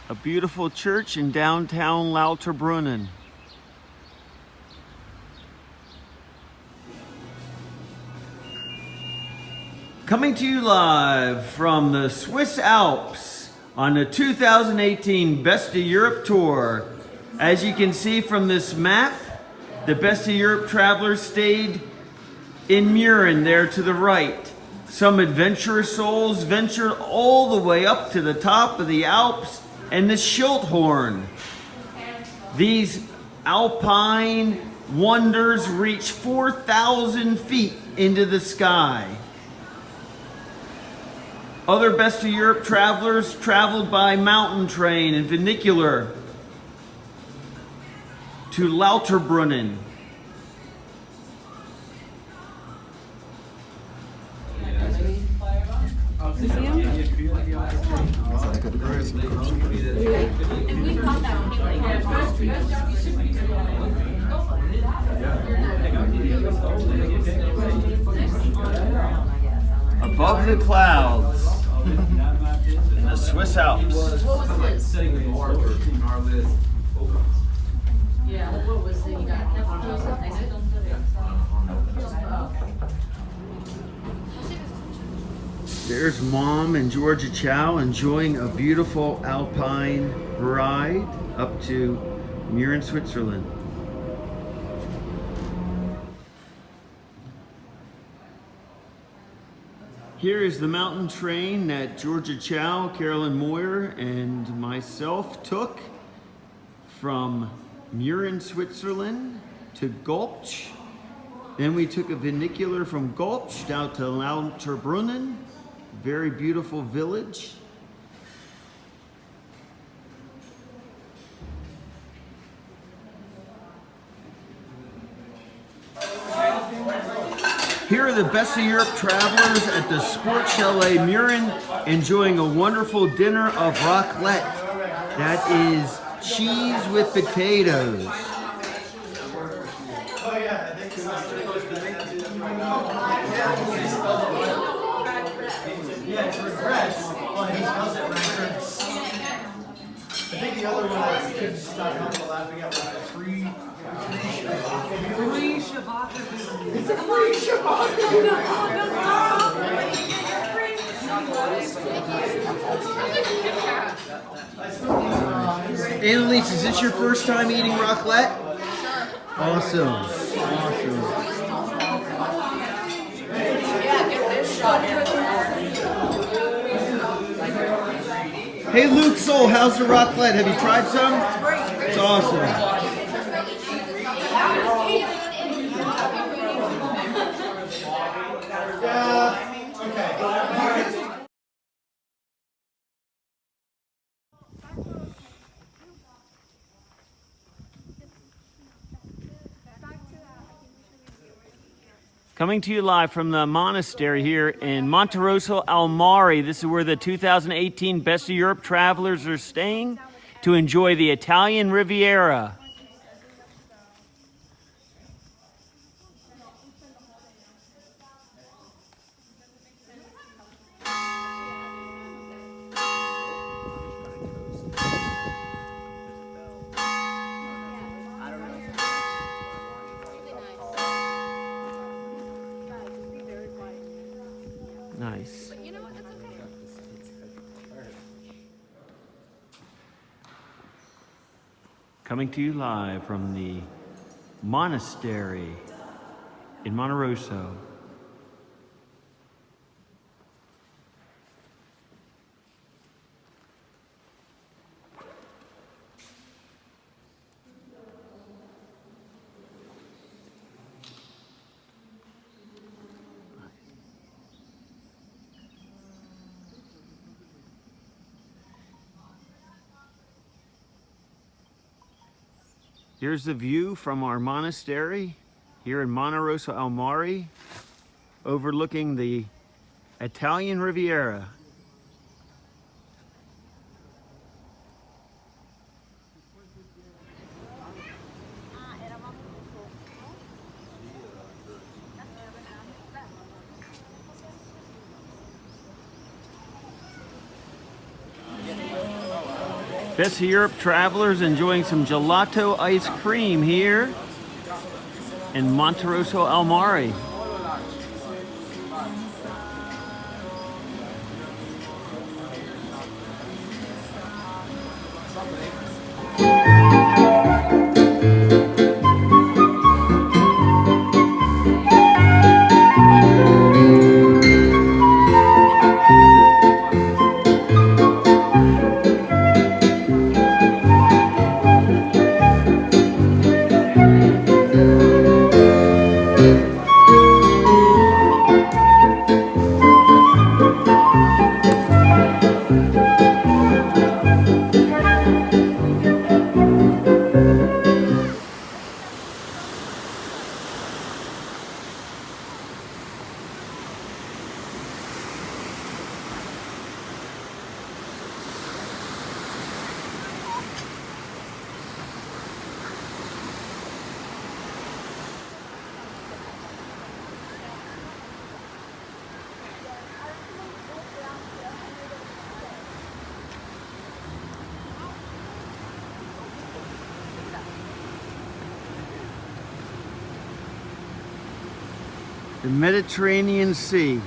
A beautiful church in downtown Lauterbrunnen. Coming to you live from the Swiss Alps on the 2018 Best of Europe Tour. As you can see from this map, the Best of Europe travelers stayed in Mürren there to the right. Some adventurous souls ventured all the way up to the top of the Alps and the Schildhorn. These alpine wonders reach 4,000 feet into the sky. Other Best of Europe travelers traveled by mountain train and funicular to Lauterbrunnen. Above the clouds in the Swiss Alps. Yeah, what was the, There's Mom and Georgia Chow enjoying a beautiful alpine ride up to Mürren, Switzerland. Here is the mountain train that Georgia Chow, Carolyn Moyer, and myself took from Mürren, Switzerland to Gulch. Then we took a funicular from Gulch down to Lauterbrunnen, very beautiful village. Here are the Best of Europe travelers at the Sport Chalet Mürren enjoying a wonderful dinner of raclette. That is cheese with potatoes. Yeah, it's regrets, but he does it regrets. I think the other one that kids stop laughing at was the free Shabaka. It's a free Shabaka. Annalise, is this your first time eating raclette? Awesome. Awesome. Hey Luke Soul, how's the raclette? Have you tried some? It's awesome. Coming to you live from the monastery here in Monterosso al Mare. This is where the 2018 Best of Europe travelers are staying to enjoy the Italian Riviera. Nice. Coming to you live from the monastery in Monterosso. Here's the view from our monastery here in Monterosso al Mare, overlooking the Italian Riviera. Best of Europe travelers enjoying some gelato ice cream here in Monterosso al Mare. The Mediterranean Sea.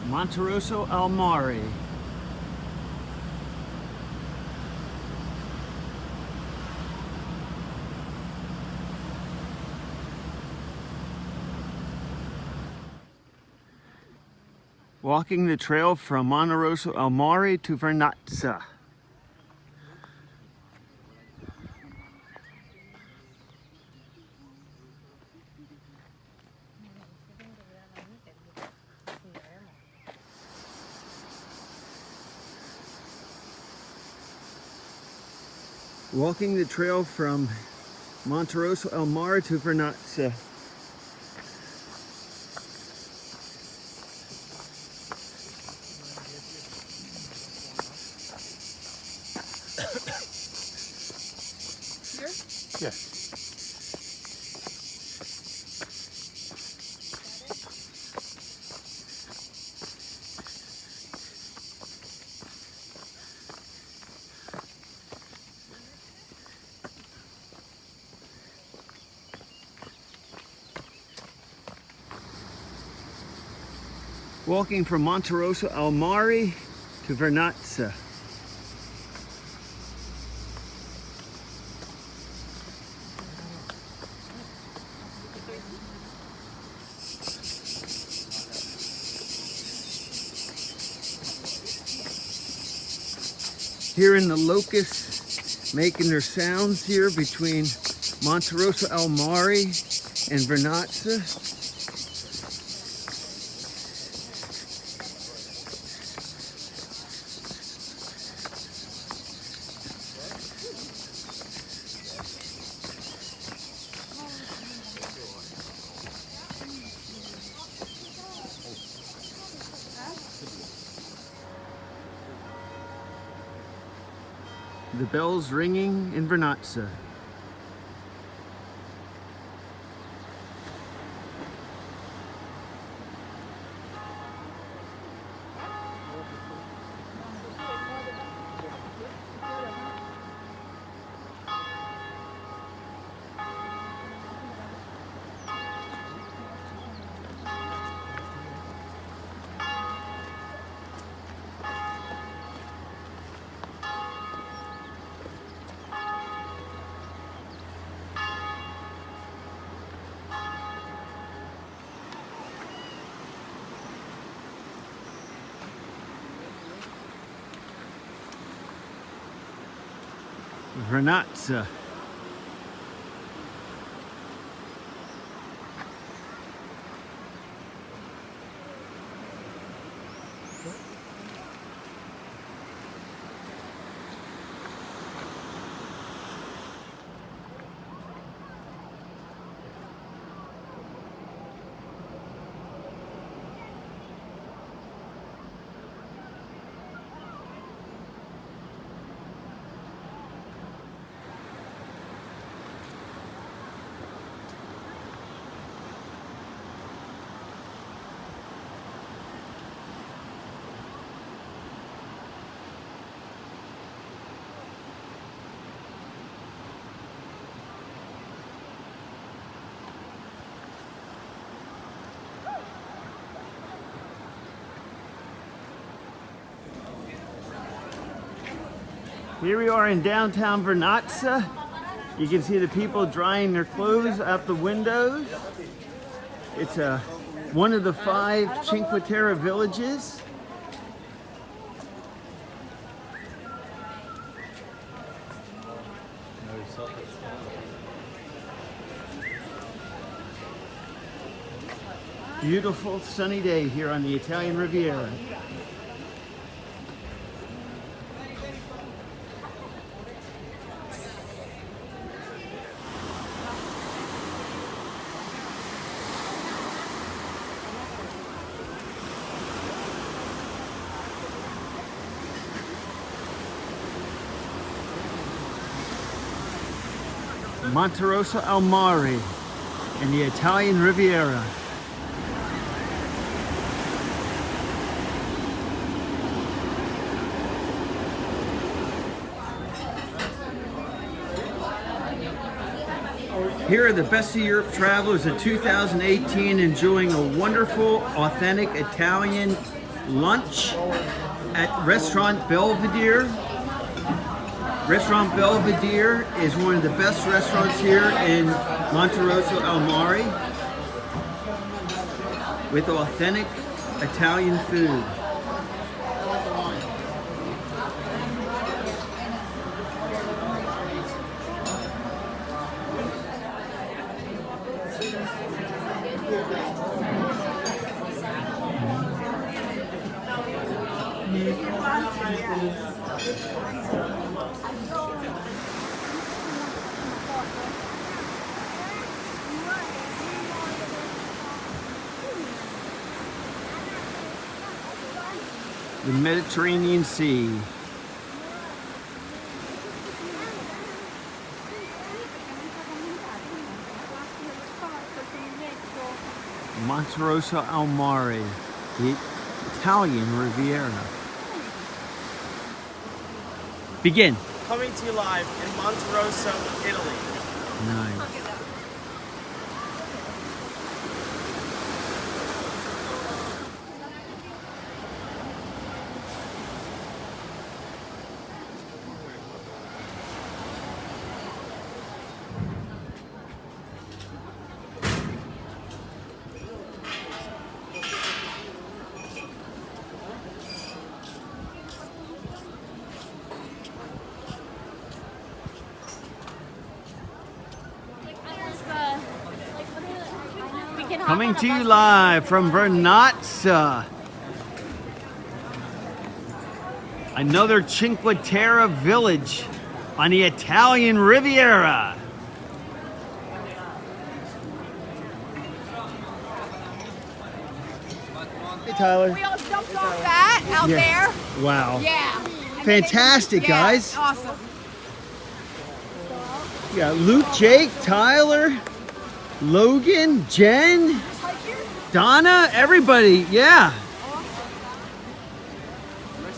Monterosso al Mare. Walking the trail from Monterosso al Mare to Vernazza. Walking the trail from Monterosso al Mare to Vernazza. Yes. Walking from Monterosso al Mare to Vernazza. Hearing the locusts making their sounds here between Monterosso al Mare and Vernazza. The bells ringing in Vernazza. Vernazza. Here we are in downtown Vernazza. You can see the people drying their clothes out the windows. It's one of the 5 Cinque Terre villages. Beautiful sunny day here on the Italian Riviera. Monterosso al Mare in the Italian Riviera. Here are the Best of Europe travelers of 2018 enjoying a wonderful, authentic Italian lunch at Restaurant Belvedere. Restaurant Belvedere is one of the best restaurants here in Monterosso al Mare with authentic Italian food. The Mediterranean Sea. Monterosso al Mare, the Italian Riviera. Begin. Coming to you live in Monterosso, Italy. Nice. Coming to you live from Vernazza. Another Cinque Terre village on the Italian Riviera. Hey Tyler. We all jumped off that out there. Wow. Yeah. Fantastic, guys. Awesome. You got Luke, Jake, Tyler, Logan, Jen, Donna, everybody. Yeah.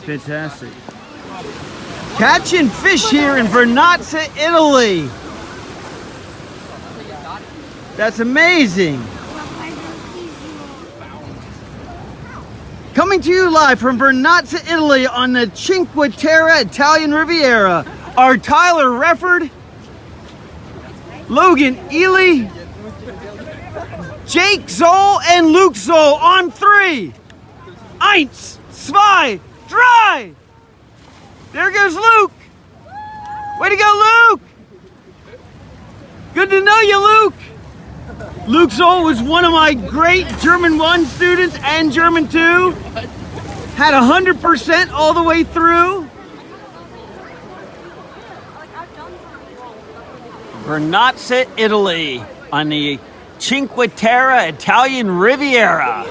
Fantastic. Catching fish here in Vernazza, Italy. That's amazing. Coming to you live from Vernazza, Italy on the Cinque Terre Italian Riviera are Tyler Refford, Logan Ely, Jake Zoll, and Luke Zoll on 3. 1, 2, 3. There goes Luke. Way to go, Luke. Good to know you, Luke. Luke Zoll was one of my great German 1 students and German 2. Had 100% all the way through. Vernazza, Italy, on the Cinque Terre Italian Riviera.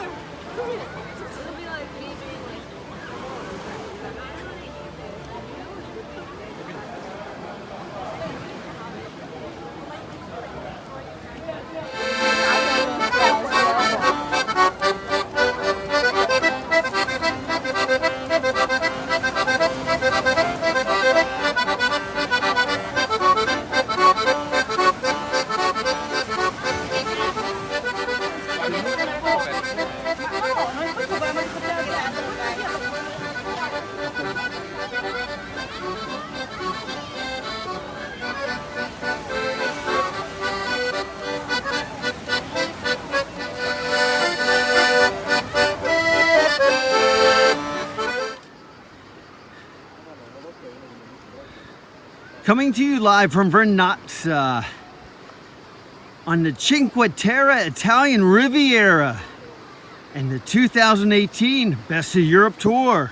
Coming to you live from Vernazza on the Cinque Terre Italian Riviera and the 2018 Best of Europe Tour.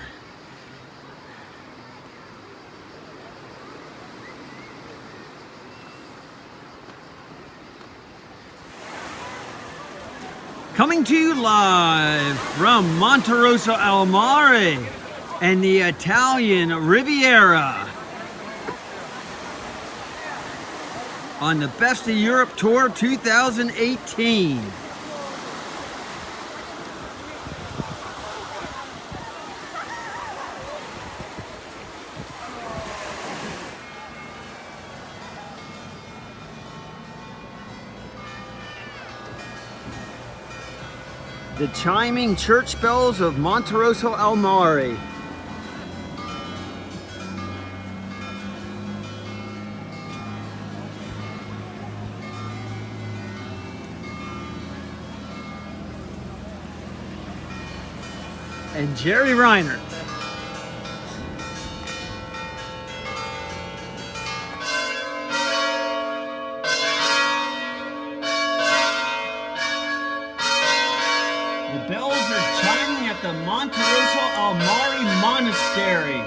Coming to you live from Monterosso al Mare and the Italian Riviera on the Best of Europe Tour 2018. The chiming church bells of Monterosso al Mare. And Jerry Reiner. The bells are chiming at the Monterosso al Mare Monastery.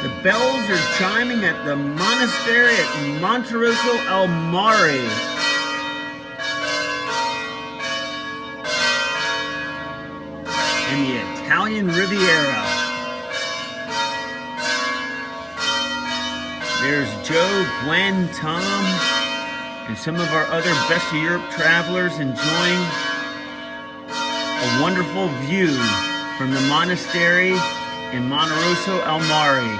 The bells are chiming at the monastery at Monterosso al Mare. And the Italian Riviera. There's Joe, Gwen, Tom, and some of our other Best of Europe travelers enjoying a wonderful view from the monastery in Monterosso al Mare.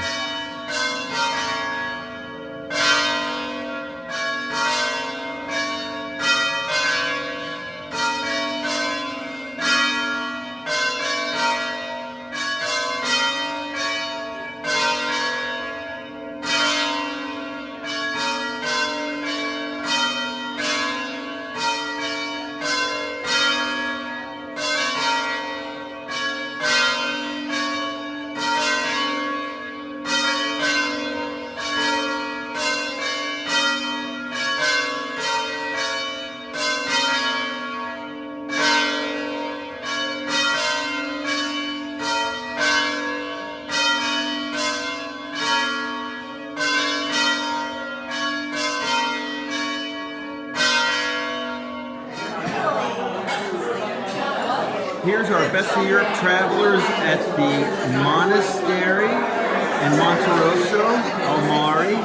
Here's our Best of Europe travelers at the monastery in Monterosso al Mare.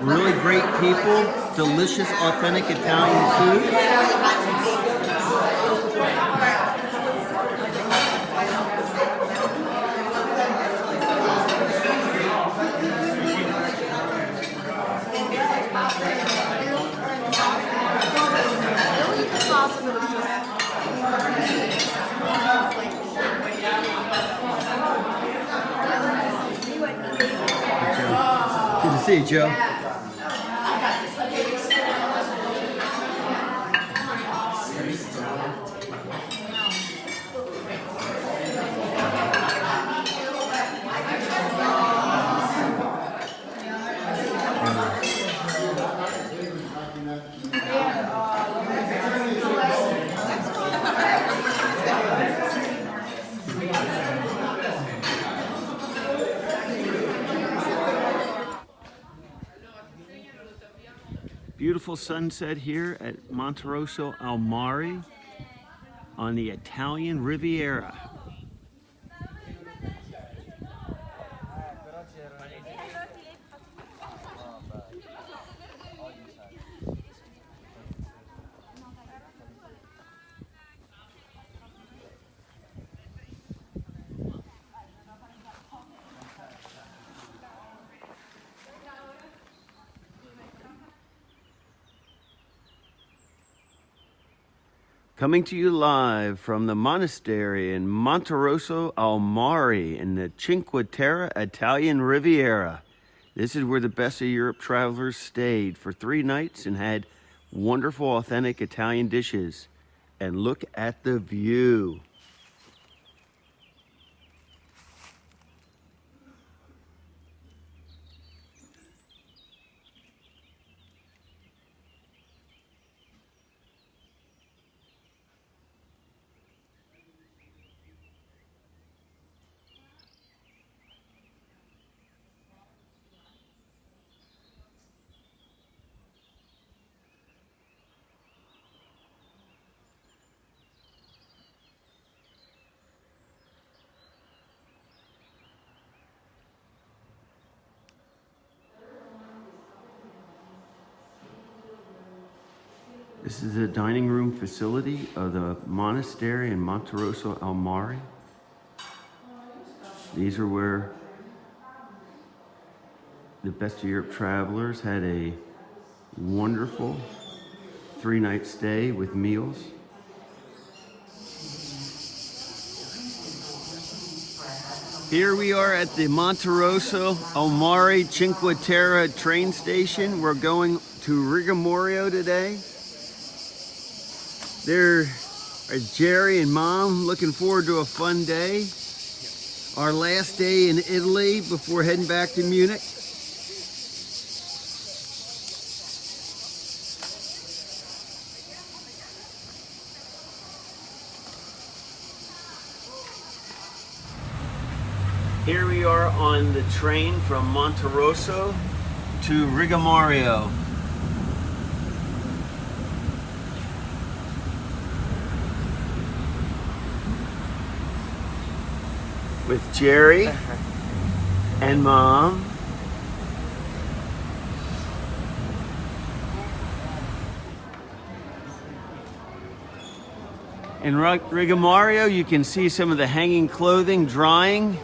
Really great people, delicious, authentic Italian food. Good to see you, Joe. Beautiful sunset here at Monterosso al Mare on the Italian Riviera. Coming to you live from the monastery in Monterosso al Mare in the Cinque Terre Italian Riviera. This is where the Best of Europe travelers stayed for 3 nights and had wonderful, authentic Italian dishes. And look at the view. This is the dining room facility of the monastery in Monterosso al Mare. These are where the Best of Europe travelers had a wonderful 3-night stay with meals. Here we are at the Monterosso al Mare Cinque Terre train station. We're going to Rigomorio today. There are Jerry and Mom looking forward to a fun day. Our last day in Italy before heading back to Munich. Here we are on the train from Monterosso to Rigomorio. With Jerry and Mom. In Rigomorio, you can see some of the hanging clothing drying.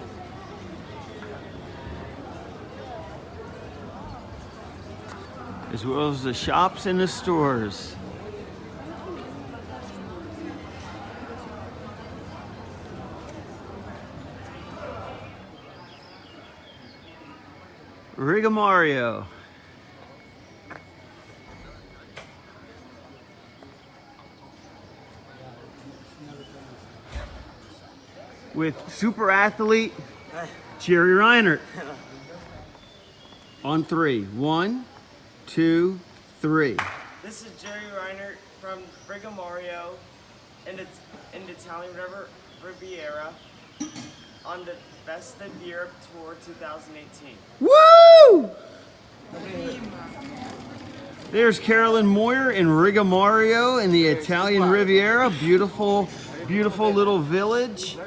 As well as the shops and the stores. Rigomorio. With super athlete Jerry Reinert. On 3. 1, 2, 3. This is Jerry Reinert from Rigomorio in the Italian Riviera on the Best of Europe Tour 2018. Woo! There's Carolyn Moyer in Rigomorio in the Italian Riviera. Beautiful beautiful little village.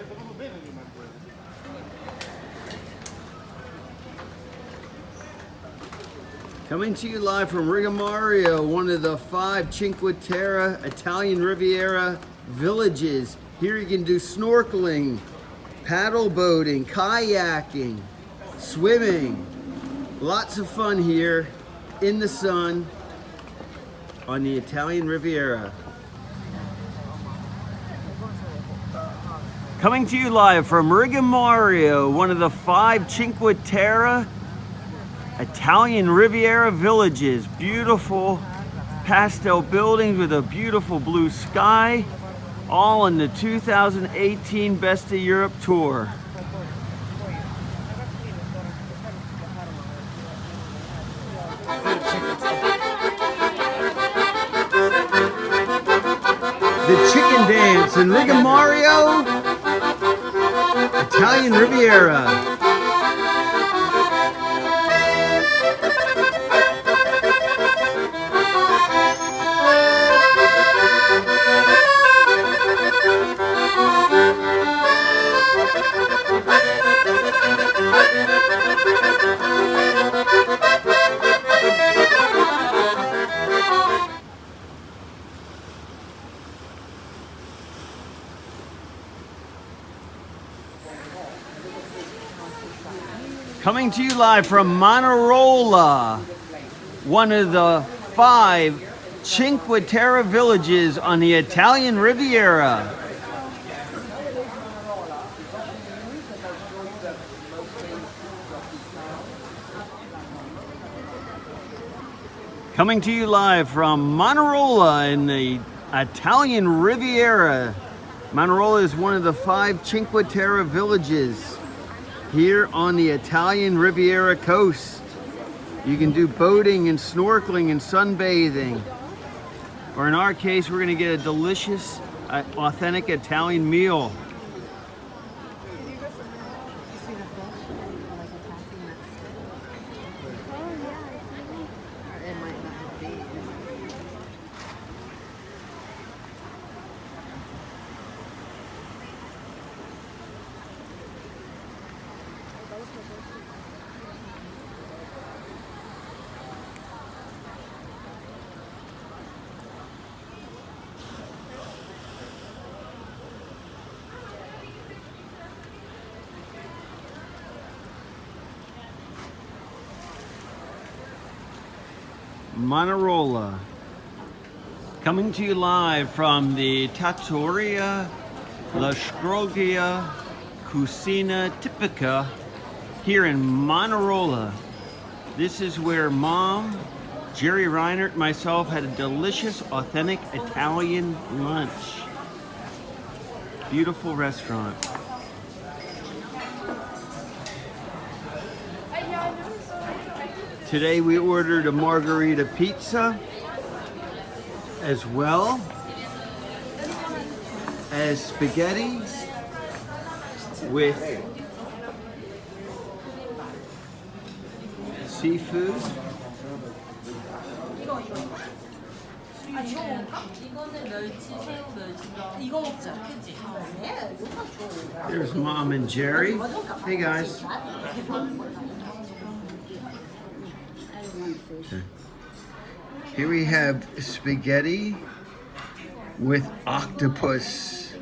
Coming to you live from Rigomario, one of the 5 Cinque Terre Italian Riviera villages. Here you can do snorkeling, paddle boating, kayaking, swimming. Lots of fun here in the sun on the Italian Riviera. Coming to you live from Rigomario, one of the 5 Cinque Terre Italian Riviera villages. Beautiful pastel buildings with a beautiful blue sky, all on the 2018 Best of Europe tour. The chicken dance in Rigomario, Italian Riviera. Coming to you live from Manarola, one of the 5 Cinque Terre villages on the Italian Riviera. Coming to you live from Manarola in the Italian Riviera. Manarola is one of the 5 Cinque Terre villages here on the Italian Riviera coast. You can do boating and snorkeling and sunbathing. Or in our case, we're gonna get a delicious, authentic Italian meal. Manarola. Coming to you live from the Trattoria La Scrogia Cucina Tipica here in Manarola. This is where Mom, Jerry Reinert, and myself had a delicious, authentic Italian lunch. Beautiful restaurant. Today we ordered a margarita pizza as well as spaghetti with seafood. There's Mom and Jerry. Hey guys. Okay. Here we have spaghetti with octopus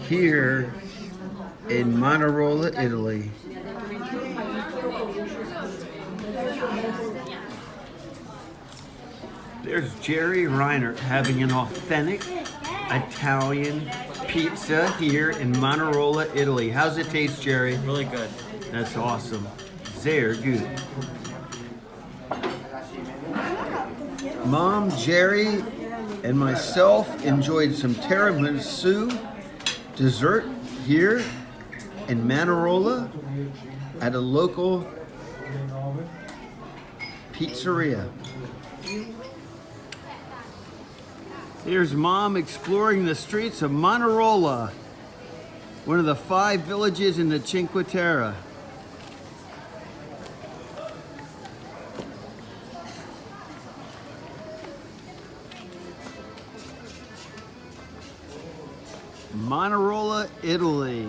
here in Manarola, Italy. There's Jerry Reinert having an authentic Italian pizza here in Manarola, Italy. How's it taste, Jerry? Really good. That's awesome. Sehr gut. Mom, Jerry, and myself enjoyed some tiramisu dessert here in Manarola at a local pizzeria. Here's Mom exploring the streets of Manarola, one of the 5 villages in the Cinque Terre. Manarola, Italy.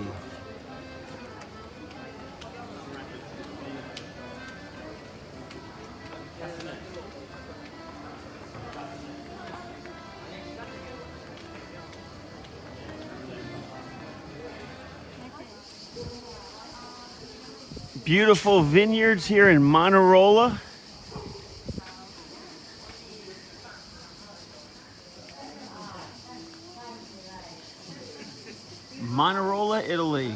Beautiful vineyards here in Manarola. Manarola, Italy.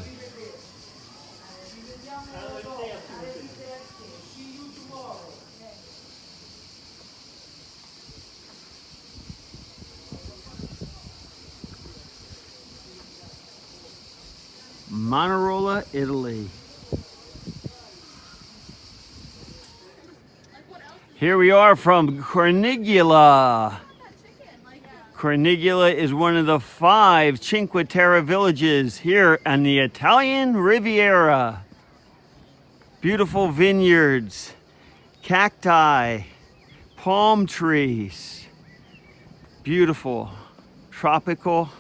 Manarola, Italy. Here we are from Cornigula. Cornigula is one of the 5 Cinque Terre villages here on the Italian Riviera. Beautiful vineyards, cacti, palm trees, beautiful tropical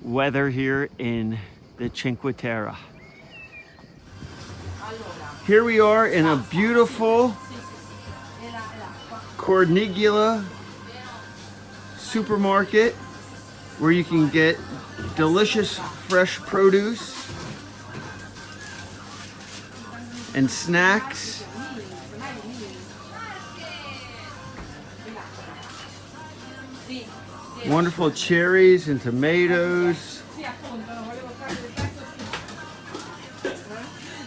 weather here in the Cinque Terre. Here we are in a beautiful Cornigula supermarket where you can get delicious fresh produce and snacks. Wonderful cherries and tomatoes.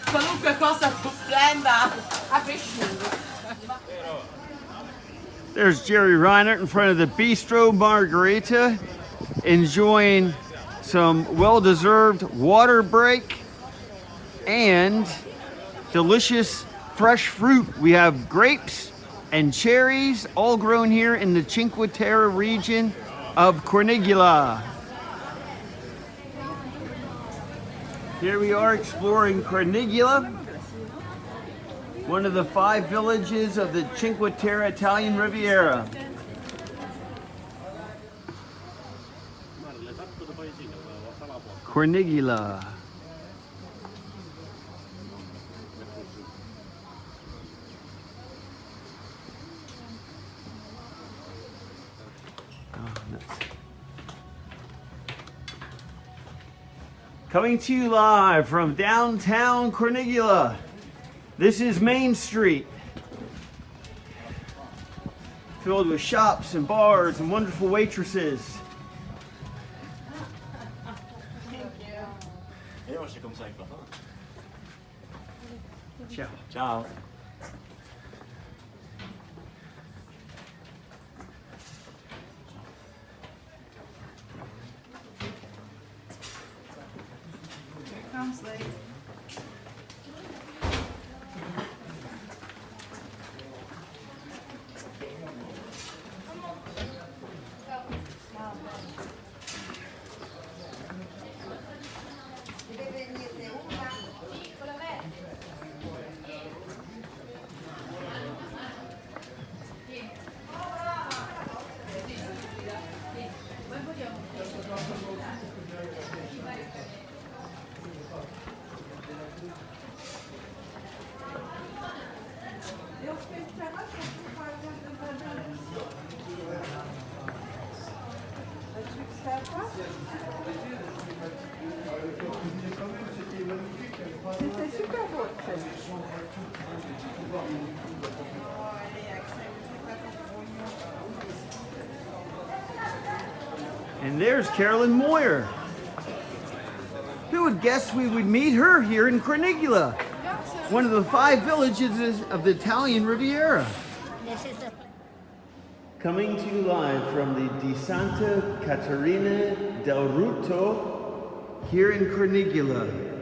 Qualunque cosa tu prenda, a prescindere. There's Jerry Reinert in front of the Bistro Margarita, enjoying some well-deserved water break and delicious fresh fruit. We have grapes and cherries, all grown here in the Cinque Terre region of Cornigula. Here we are exploring Cornigula, one of the 5 villages of the Cinque Terre Italian Riviera. Cornigula. Coming to you live from downtown Cornigula. This is Main Street, filled with shops and bars and wonderful waitresses. Ciao. Ciao. C'était super beau. And there's Carolyn Moyer. Who would guess we would meet her here in Cornigula, one of the 5 villages of the Italian Riviera. Coming to you live from the Di Santa Caterina del Ruto here in Cornigula.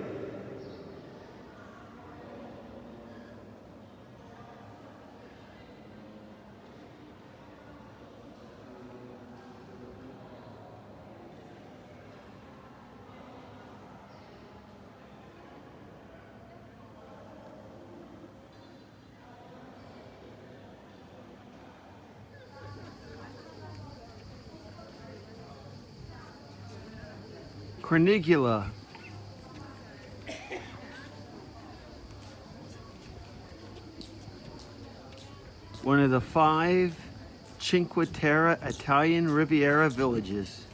Cornigula. One of the 5 Cinque Terre Italian Riviera villages.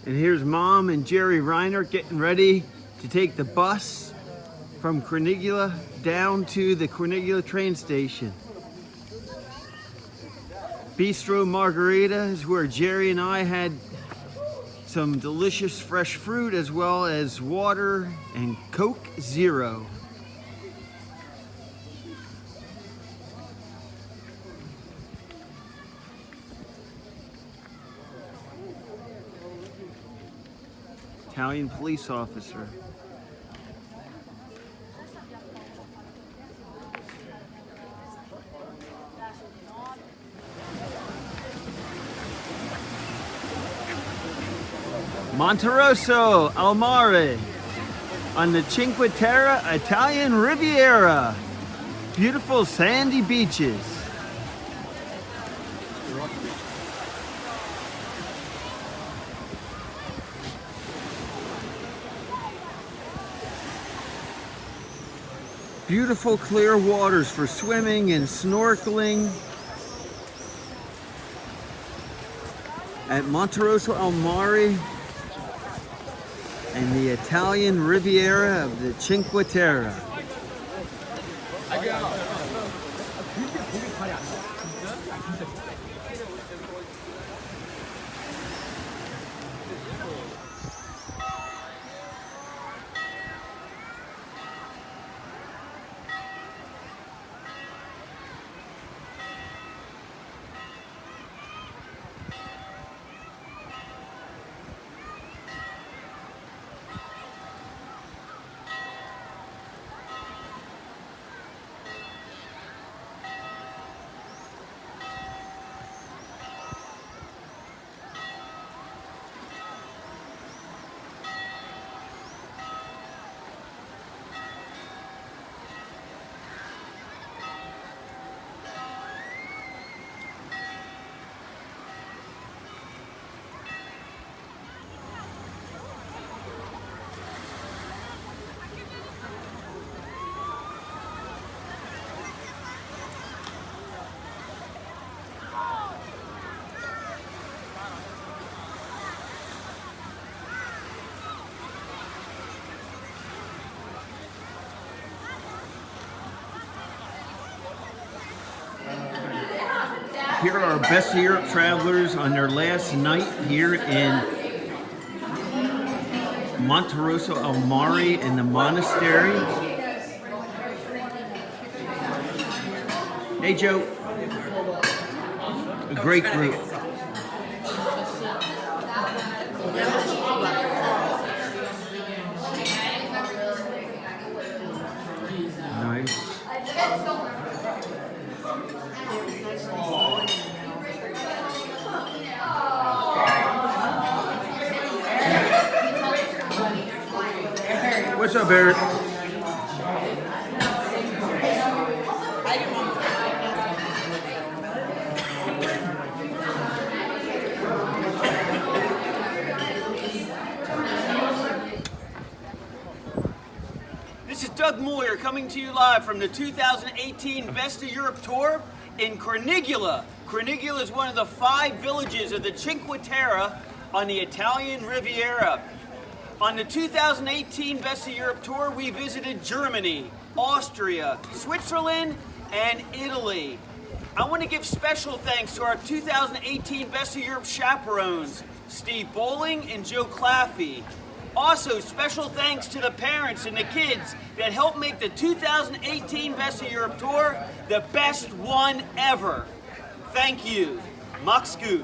And here's Mom and Jerry Reiner getting ready to take the bus from Cornigula down to the Cornigula train station. Bistro Margarita is where Jerry and I had some delicious fresh fruit as well as water and Coke Zero. Italian police officer. Monterosso al Mare on the Cinque Terre Italian Riviera. Beautiful sandy beaches. Beautiful clear waters for swimming and snorkeling at Monterosso al Mare and the Italian Riviera of the Cinque Terre. Here are our Best of Europe travelers on their last night here in Monterosso al Mare in the monastery. Hey Joe. A great group. Nice. What's up, Eric? This is Doug Moyer coming to you live from the 2018 Best of Europe Tour in Cornigula. Cornigula is one of the 5 villages of the Cinque Terre on the Italian Riviera. On the 2018 Best of Europe Tour, we visited Germany, Austria, Switzerland, and Italy. I want to give special thanks to our 2018 Best of Europe chaperones, Steve Bowling and Joe Claffey. Also, special thanks to the parents and the kids that helped make the 2018 Best of Europe Tour the best one ever. Thank you. Mach's gut.